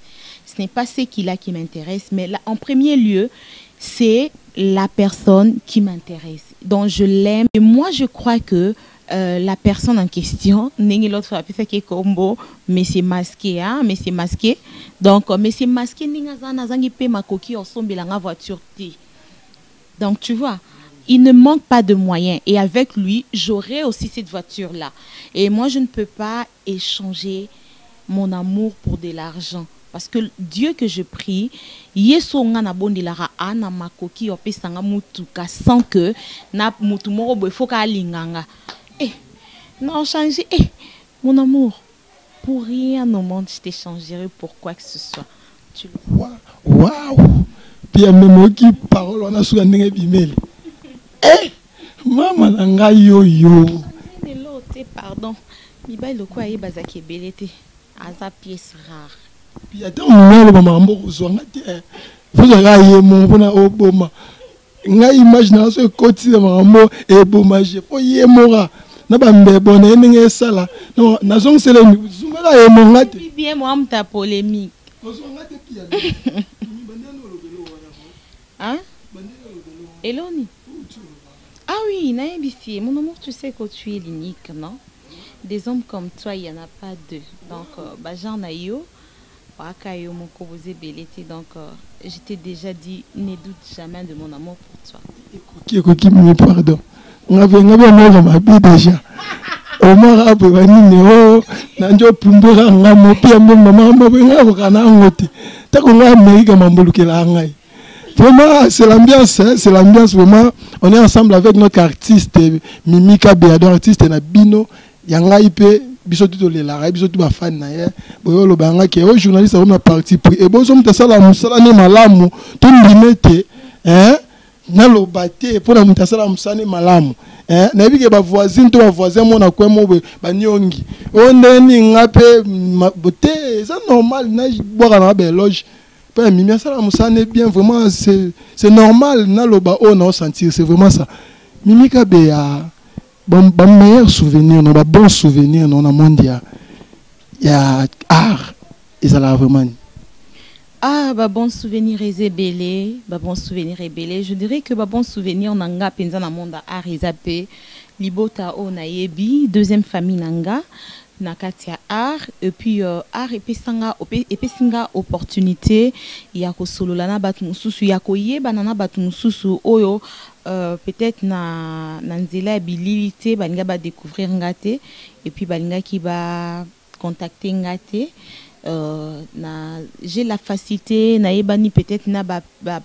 Ce n'est pas ce qu'il a qui m'intéresse, mais là, en premier lieu, c'est la personne qui m'intéresse. Donc, je l'aime. Et moi, je crois que la personne en question, l'autre fois, c'est combo, mais c'est masqué, hein, mais c'est masqué. Donc, mais c'est masqué, ma coquille ensemble la voiture. Donc, tu vois, il ne manque pas de moyens. Et avec lui, j'aurai aussi cette voiture-là. Et moi, je ne peux pas échanger mon amour pour de l'argent. Parce que Dieu que je prie, yeso ngana bondi lara ana makoki opesanga mutuka sans que na mutu moko boy foka linganga. Non changer mon amour. Pour rien au monde je t'échangerai pour quoi que ce soit. Tu vois. Waouh. Puis même qui parole on a sur ndenge bimeli. Maman nanga yo. Pardon. Miba le quoi y bazaki belete. Aza pièce rare. Puis attends, on va mambo kozwanga te. Vous avez mon bona oboma. Nga imagine ce côté de mambo et boma je faut yemora. Na ba mbebona ndenge sala. Non, na zong sele zumela yemonga te. Bien moi am ta polémique. Kozwanga te pia. Hein? Eloni. Ah oui, naïbisi, mon amour, tu sais que tu es l'unique, non? Des hommes comme toi, il n'y en a pas deux. Donc, j'en ai eu. Donc, je t'ai déjà dit, ne doute jamais de mon amour pour toi. Qui me pardon. On avait ma vie déjà. Au moins, après, nanjo pumbura ngamo pia maman mabenga kana ngote. Ta ko nga Amerika mambolukela ngai. Vraiment, c'est l'ambiance, hein, c'est l'ambiance vraiment. On est ensemble avec notre artiste Mimi Kabeado, artiste na bino yanga ipe biso tout le la biso tout ba fan na ye boyo lo banga ke o journaliste on a parti pris et bozo mtasala musala ne malamu to limete hein na lo baté pour na mtasala musane malamu hein na bike ba voisin to ba voisin mona kwa mo ba nyongi o ndeni ngape boté c'est normal na boka na ba loge pas Mimi sala musane bien vraiment c'est normal na lo ba on a sentir c'est vraiment ça Mimi Kabea bon meilleur souvenir non bon souvenir non monde il y a art et ça là vraiment bon souvenir est bon souvenir je dirais que bon souvenir nanga penza na monde art ezapé libota o na yebi deuxième famille nanga nakatia art et puis art epesinga opportunité ya ko solola na batu mususu ya ko yeba na batu mususu oyo peut-être na nzela habilité balinga ba découvrir ngate et puis balinga qui va contacter ngate j'ai la facilité na ebani peut-être na ba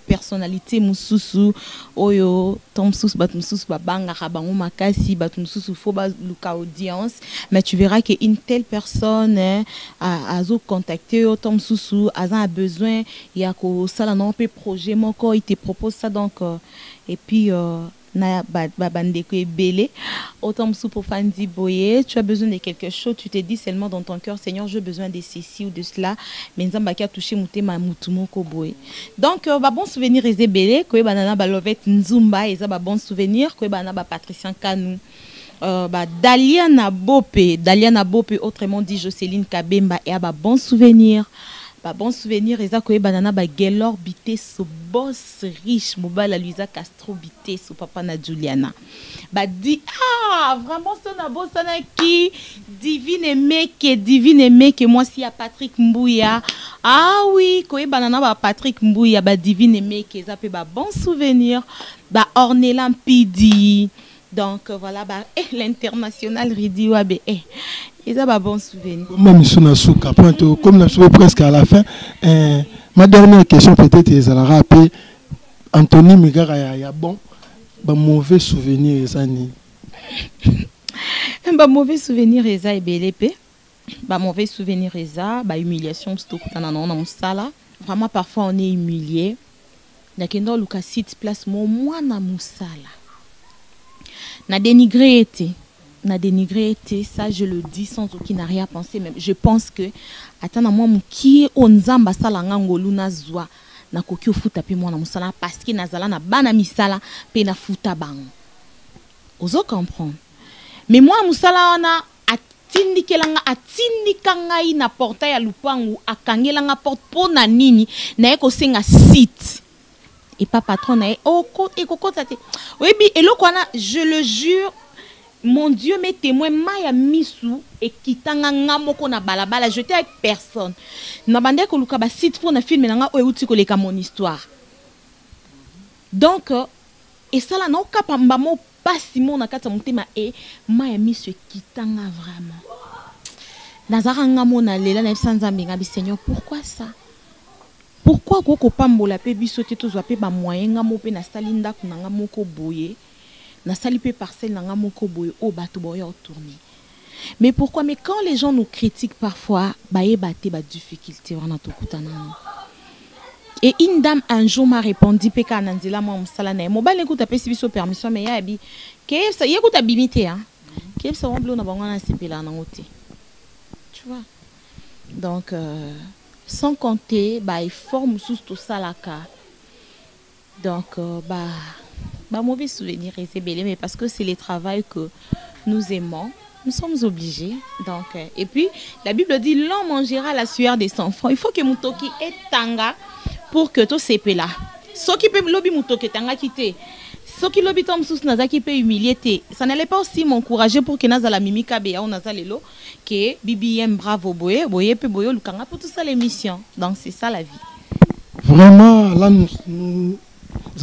personnalité mususu oyo tomsusu bat mususu ba banga bango makasi bat mususu fo ba luka audience mais tu verras que une telle personne a contacté tomsusu a besoin il y a ko sala non pe projet moko il te propose ça donc et puis na bandeko ebele autant pour Fandi Boye tu as besoin de quelque chose tu te dis seulement dans ton cœur Seigneur j'ai besoin de ceci ou de cela mais nzamba ki a touché mutema mutu moko boye donc bon souvenir ezebele ko banana ba Lovette Nzumba eza bon souvenir ko banana ba Patricien Kanou Daliana Bope autrement dit Jocelyne Kabemba et bon souvenir bon souvenir eza ko banana ba Gelor Bité so boss riche mobile Luisa Castro Bité so papa na Juliana di vraiment sona bossana qui divine aimé que moi si à Patrick Mbouya Ah oui, koye banana ba Patrick Mbouya ba Divine Aimé qui a ba bon souvenir, ba Ornelan Pidi. Donc voilà ba l'international Ridi Wabe. Ils ont ba bon souvenir. Même si on a souka, comme nous sommes presque à la fin, ma dernière question peut-être est à la rappeler. Anthony Migara ya bon, ba mauvais souvenir ezani. Ba mauvais souvenir eza ebelepe. Ba mauvais souvenir eza, ba humiliation stokutana na musala. Vraiment parfois on est humilié. Nakendo luka site place mo mwana musala. Na dénigré été, ça je le dis sans aucune arrière-pensée même. Je pense que atana moi muki onzamba sala ngangolu na zwa na koki ofuta pe mwana musala parce que nazala na bana misala pe na futa bango. Ozo comprendre. Mais moi musala wana atindika ngai na portail ya lupangu akangela nga porte pona nini na eko senga site. Et pas patron na oui bi eloko wana je le jure mon Dieu mes témoins maya misu et kitanga ngamoko na balabala j'étais avec personne na bande ko luka ba site pour na film na nga outi ko leka mon histoire donc et ça là na okapamba mo pasi mo na kata mutema et maya misu kitanga vraiment nazara ngamo na lela na sanzambe ngabi Seigneur pourquoi ça. Pourquoi koko pambola pe biso te tozwa pe ba moyen nga mo pe na sali ndako na nga moko boye na sali pe parcelle na nga moko boye o bato boya tourner. Mais pourquoi mais quand les gens nous critiquent parfois ba yebate ba difficulté wana tokutana. Et une dame un jour m'a répondu pe ka nanzela mo msala na mo ba lekuta pe biso permission mais ya bi ke ça yekuta bimité hein. Ke ça wamblo na bango na sepela na ngote. Tu vois. Donc sans compter bah il forme sous tout ça la cas donc bah mauvais souvenir et c'est belé mais parce que c'est le travail que nous aimons nous sommes obligés donc et puis la Bible dit l'homme mangera la sueur de son front il faut que mutoki et tanga pour que tout sepe là ce qui peut lobby mutoki tanga quitter ce qui lobby tom sous nazaki peut humilier ça n'allait pas aussi m'encourager pour que nazala mimika beya on nazalelo que BBM bravo boye pe boye lukanga pour tout ça l'émission donc c'est ça la vie vraiment là nous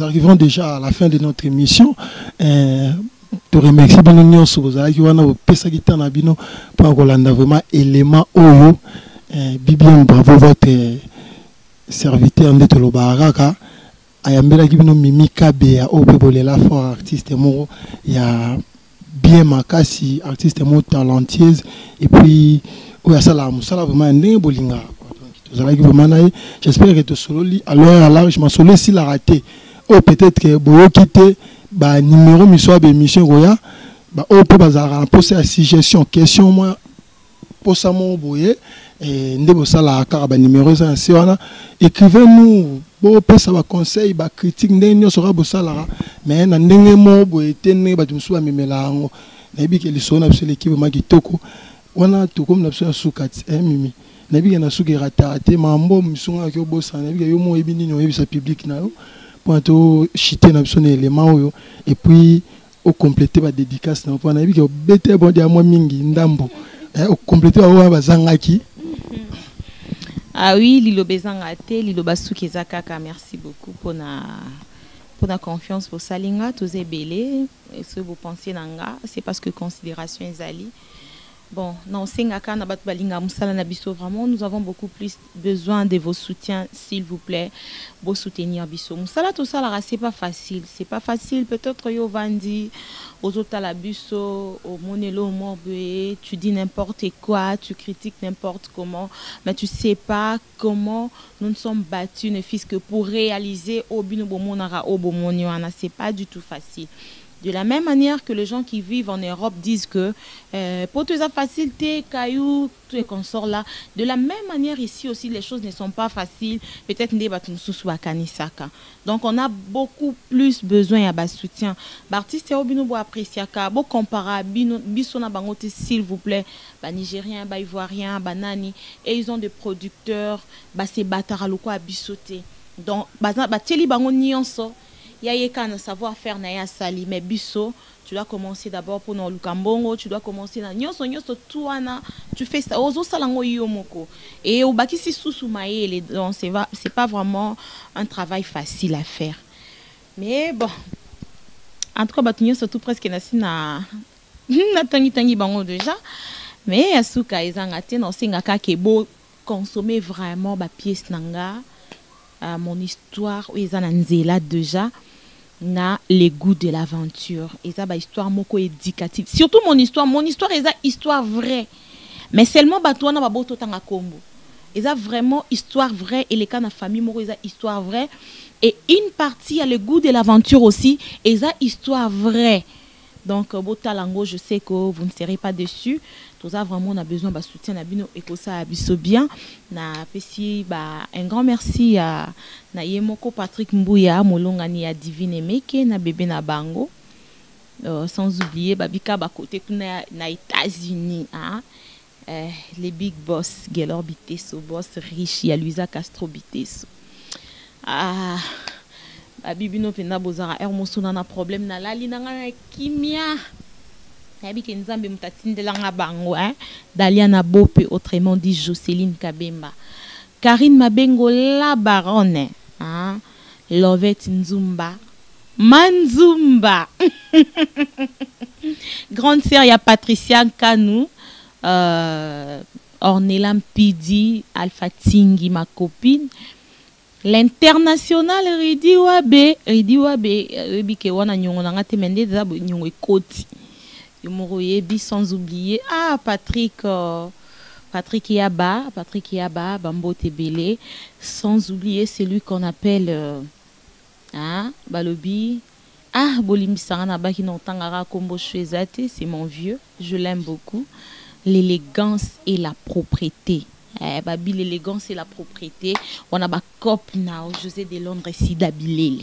arrivons déjà à la fin de notre émission te remercie bien nous sommes qui wana pesa kitana bino pour kolanda vraiment élément oyo BBM bravo votre serviteur ndeto lobaraka ayambela kibino mimika beya opepolela fort artiste moko ya bien makasi artiste mo talentueuse et puis oya sala musala vraiment ndenge bolinga tozalaki vraiment naye j'espère que to sololi alors à large ma solo si la raté ou peut-être que boyo kité ba numéro miso ba émission roya ba o pe bazara poser à suggestion question moi posa mo boye et ndebo sala ka ba numéro ça c'est wana écrivez-nous bo pesa ba conseil ba critique ndenge sera bo sala mais na ndenge mo boye tene ba tumsu ba memela ngo na bi ke lisona biso l'équipe ma kitoko wana to comme na biso sukati mimi na bi na suki ratate mambo misunga ke bo sana bi yo mo ebi nini o ebisa public na yo pour to chiter na biso na élément oyo et puis au compléter ba dédicace na po na bi ke bete bon dia mo mingi ndambo au compléter ba bazangaki. Ah oui, Lilo Bezangate, Lilo Basuki Zakaka, merci beaucoup pour la confiance pour Salinga, tous les belés, ce que vous pensez nanga, c'est parce que considération est ali. Bon, non, Sengaka na bat balinga musala na biso vraiment, nous avons beaucoup plus besoin de vos soutiens, s'il vous plaît, vos soutenir biso. Musala tout ça là, c'est pas facile, peut-être yo vandi, aux autres la biso, au monelo morbe, tu dis n'importe quoi, tu critiques n'importe comment, mais tu sais pas comment nous nous sommes battus ne fût-ce que pour réaliser au bino bomonara au bomoniana, c'est pas du tout facile. De la même manière que les gens qui vivent en Europe disent que pour tout ça facilité, cailloux, tout les consorts là. De la même manière ici aussi, les choses ne sont pas faciles. Peut-être donc on a beaucoup plus besoin de soutien. L'artiste est apprécié, beau comparable, s'il vous plaît, Nigériens, Ivoiriens, Banani, et ils ont des producteurs, c'est Bataraloko à bisoter. Donc, ya yeka na savoir faire na ya sali mais biso tu dois commencer d'abord pour nos lukambongo, tu dois commencer na nyonso tout ana, tu fais ça ozo salango yomoko et au baki si sous maele donc c'est pas vraiment un travail facile à faire. Mais bon, en tout cas batunyo surtout presque na sina na tangi bango déjà, mais asuka ezanga te non singa ka kebo consommer vraiment ba pièce nanga mon histoire ezana nzela déjà. Na les goûts de l'aventure et ça ba histoire moko éducative surtout mon histoire est une histoire vraie mais seulement batouana ba boto tanga kombo et ça vraiment histoire vraie et les cas na famille moko est histoire vraie et une partie a le goût de l'aventure aussi et ça histoire vraie donc botalango je sais que vous ne serez pas déçus. Tout ça vraiment on a besoin de soutien na bino et que ça abiso bien na pesi ba un grand merci à na yemoko Patrick Mbouya molongani ya Divine Meke na bébé na bango sans oublier babika ba côté na États-Unis hein les big boss Gelor Biteso boss riche ya Luisa Castro Biteso babibino pena bozara ermosuna na problème na lali na kimia. Nzambe mutatindelanga bango hein Daliana Bope autrement dit Jocelyne Kabemba Karine Mabengo la baronne hein Lovette Nzumba Manzumba grande sœur ya Patricia Kanou Ornella Mpidi Alpha Tingi ma copine l'international Ridi Wabe bike wana nyongo nanga temende za nyongo ekoti Yumoroyebi sans oublier Patrick Yaba Bambo Tebele sans oublier celui qu'on appelle Balobi Bolimbisanga baki notangara kombo chezate c'est mon vieux je l'aime beaucoup l'élégance et la propreté babi l'élégance et la propreté on a ba cop now José de Londres Sidabilele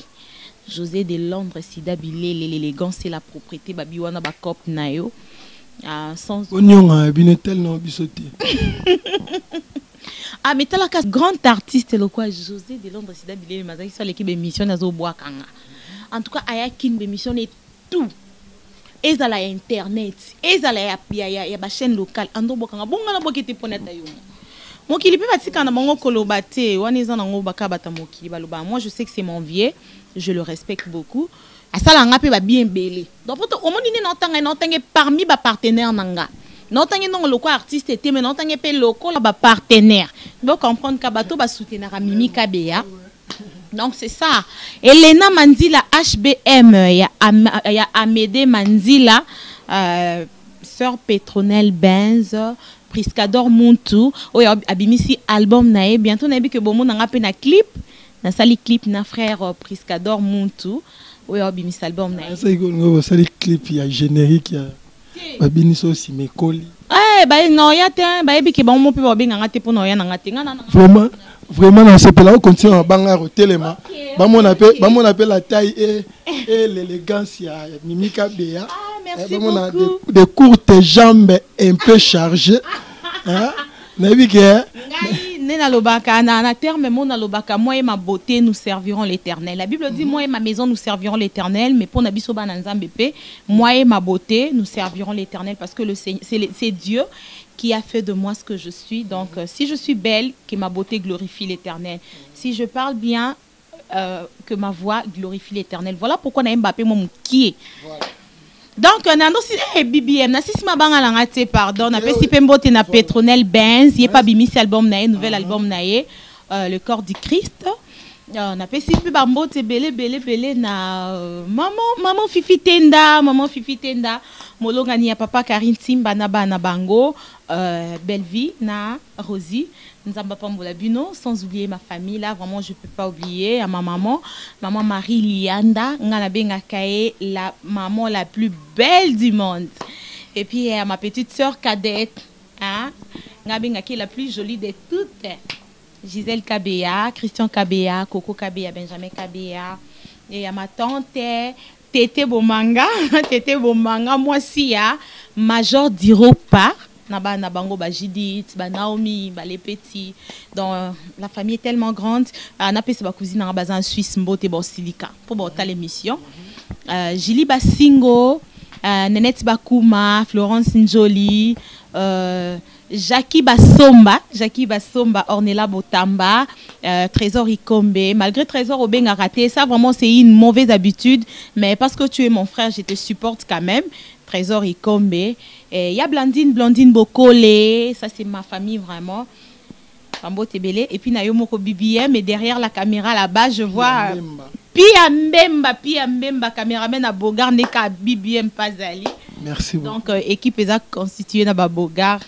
José de Londres Sidabilele l'élégance et la propreté babi wana ba cop na yo sans onyonga binetel no bisoté mais tala ka grand artiste le quoi José de Londres Sidabilele mazaki sur l'équipe émission nazo boakanga en tout cas aya kin émission et tout ezala internet ezala ya ba chaîne locale ando bokanga bonga na bokete poneta yo mokili pe batika na bango koloba te wana eza nango bakabata mokili baloba moi je sais que c'est mon vieux je le respecte beaucoup asala nga pe ba bien belé donc faut au monde na otanga parmi ba partenaires nanga na otanga non loko artiste était mais na otanga pe loko ba partenaire donc comprendre ka bato ba soutenir Mimi Kabea donc c'est ça Elena Manzila HBM ya Amédée Manzila sœur Petronelle Benz Priscador Muntu oyo abimisi album nae bientôt na que bomo na pe na clip na sali clip na frère Priscador Muntu oyo abimisi album nae ça ngo sali clip ya générique ya babiniso si mekoli ba no ya te ba ebi ke bomo pe ba benga te pona ya na te ngana vraiment on s'appelle on continue banga rotelema ba mon appelle la taille et l'élégance ya Mimi Kabea merci beaucoup des courtes jambes un peu chargées hein na lobaka na terme mon na lobaka moi et ma beauté nous servirons l'Éternel. La Bible dit moi et ma maison nous servirons l'Éternel, mais pour nabiso ba na nzambe pe moi et ma beauté nous servirons l'Éternel parce que c'est Dieu qui a fait de moi ce que je suis. Donc si je suis belle, que ma beauté glorifie l'Éternel. Si je parle bien, que ma voix glorifie l'Éternel. Voilà pourquoi na Mbappé mon qui est. Donc nando si BBM na sisi mabanga la ngate pardon na pesi pembote na Petronelle Benz yé pas bimisi album na nouvel album na le corps du Christ na pesi pe bambote belé na maman Fifi Tenda molongani ya papa Karine Simba na bana bango belle vie na Rosie Nzamba Pambola Bino, sans oublier ma famille là, vraiment je peux pas oublier à ma maman Marie Lianda, ngana benga kae la maman la plus belle du monde. Et puis à ma petite sœur cadette, hein, ngana benga qui est la plus jolie de toutes. Gisèle Kabea, Christian Kabea, Coco Kabea, Benjamin Kabea et à ma tante Tété Bomanga, moi aussi Major Diropa. na bango ba Judith, ba Naomi, ba les petits. Donc la famille est tellement grande. On a payé sa cousine en bas en Suisse, Mbote bon Silica pour boire l'émission. Julie Basingo, Nenette Bakuma, Florence Njoli, Jackie Basomba, Ornella Botamba, Trésor Ikombe. Malgré Trésor Obeng a raté, ça vraiment c'est une mauvaise habitude, mais parce que tu es mon frère, je te supporte quand même. Trésor Ikombe. Il y a Blandine Bokole, ça c'est ma famille vraiment. Pambo Tebele. Et puis Nayomoko BBM, et derrière la caméra là-bas, je vois Pia Mbemba, caméraman à Bogar, Neka BBM Pazali. Merci beaucoup. Donc, équipe est constituée dans Bogar.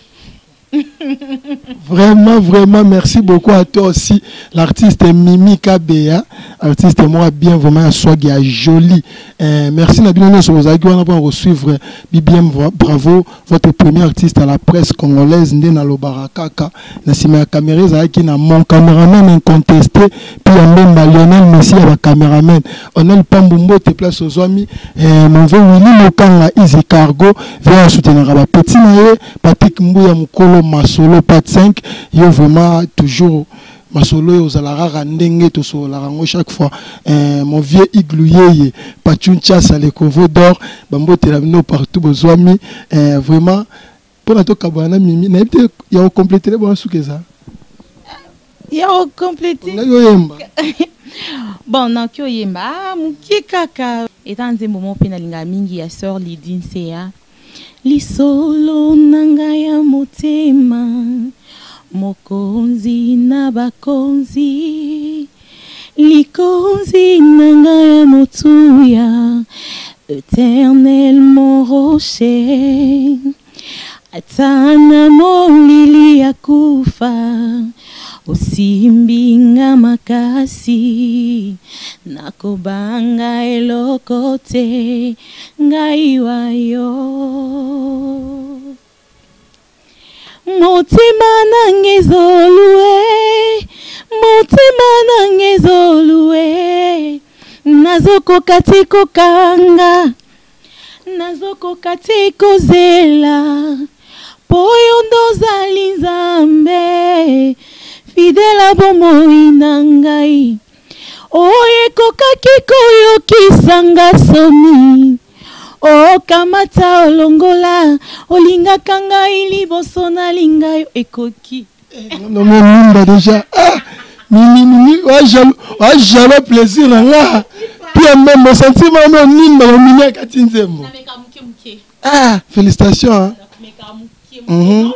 Vraiment, merci beaucoup à toi aussi. L'artiste Mimi Kabea, artiste moi bien vraiment swag joli. Merci Nabino sur vos aiguilles, on va suivre BBM, bravo, votre premier artiste à la presse congolaise, Ndena Lobarakaka. Nasima caméra qui na mon caméraman incontesté, puis même Lionel Messi à la caméraman. On a le Pambumbo te place aux amis, mon vieux Willy Mokanga Easy Cargo, vient soutenir la petit naé, Patrick Mbouya Mukolo Masolo Pat 5, yo vraiment toujours Masolo aux alara ndenge to so la rango chaque fois. Mon vieux Iglouye Pachuncha Salekovo d'or, bambo telamino partout besoin vraiment pour notre kabana mimi na peut y a compléter bon soukeza. Il y a complété. Bon, non, kyo yemba, muki kaka. Etant un moment penalinga mingi ya sœur Lidine Seya. Lisolo nanga ya motema, mokonzi na bakonzi. Likonzi nanga ya motuya, éternel mon rocher. Atana molili ya kufa, osimbinga makasi, nakobanga elokote, ngai wayo. Motima nangezolue, nazoko katiko kanga, nazoko katiko zela, poyondo zali nzambe, fidèle bomoi nangai, oye kokaki koyokisanga soni, o kamata olongola, olinga kanga liboso na linga yo ekoki. Non mais Mimba déjà, mimi, ouais j'avais plaisir là. Puis même mon sentiment non Mimba le mimi katinzemo. Félicitations hein. Non,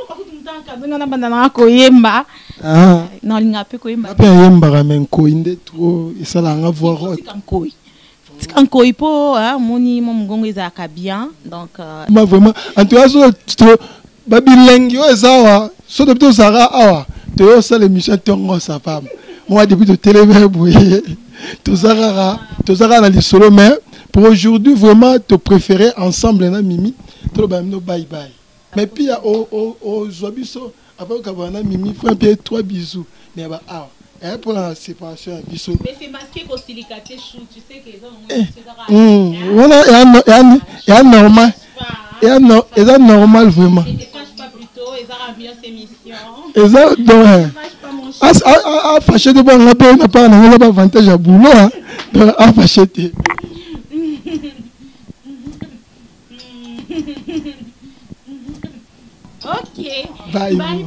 il n'y a pas de yemba. Après yemba ramen koinde trop et ça là on va voir. Kankoi po moni mongongo ezaka bien donc ma vraiment en tout cas so babilengi o ezawa so de to sara awa to ça l'émission tongo sa femme moi depuis de télé boye to sara na lisolo mais pour aujourd'hui vraiment te préférer ensemble na Mimi to ba no bye bye mais puis au zobiso après kabana Mimi frère bien 3 bisous mais ba awa et pour la séparation bisous mais c'est masqué pour silicaté chou tu sais que voilà et normal et normal vraiment et pas plutôt et ça bien ces missions et ça donc fâché de bon la paix n'a pas avantage à boulot donc fâché. Ok bye bye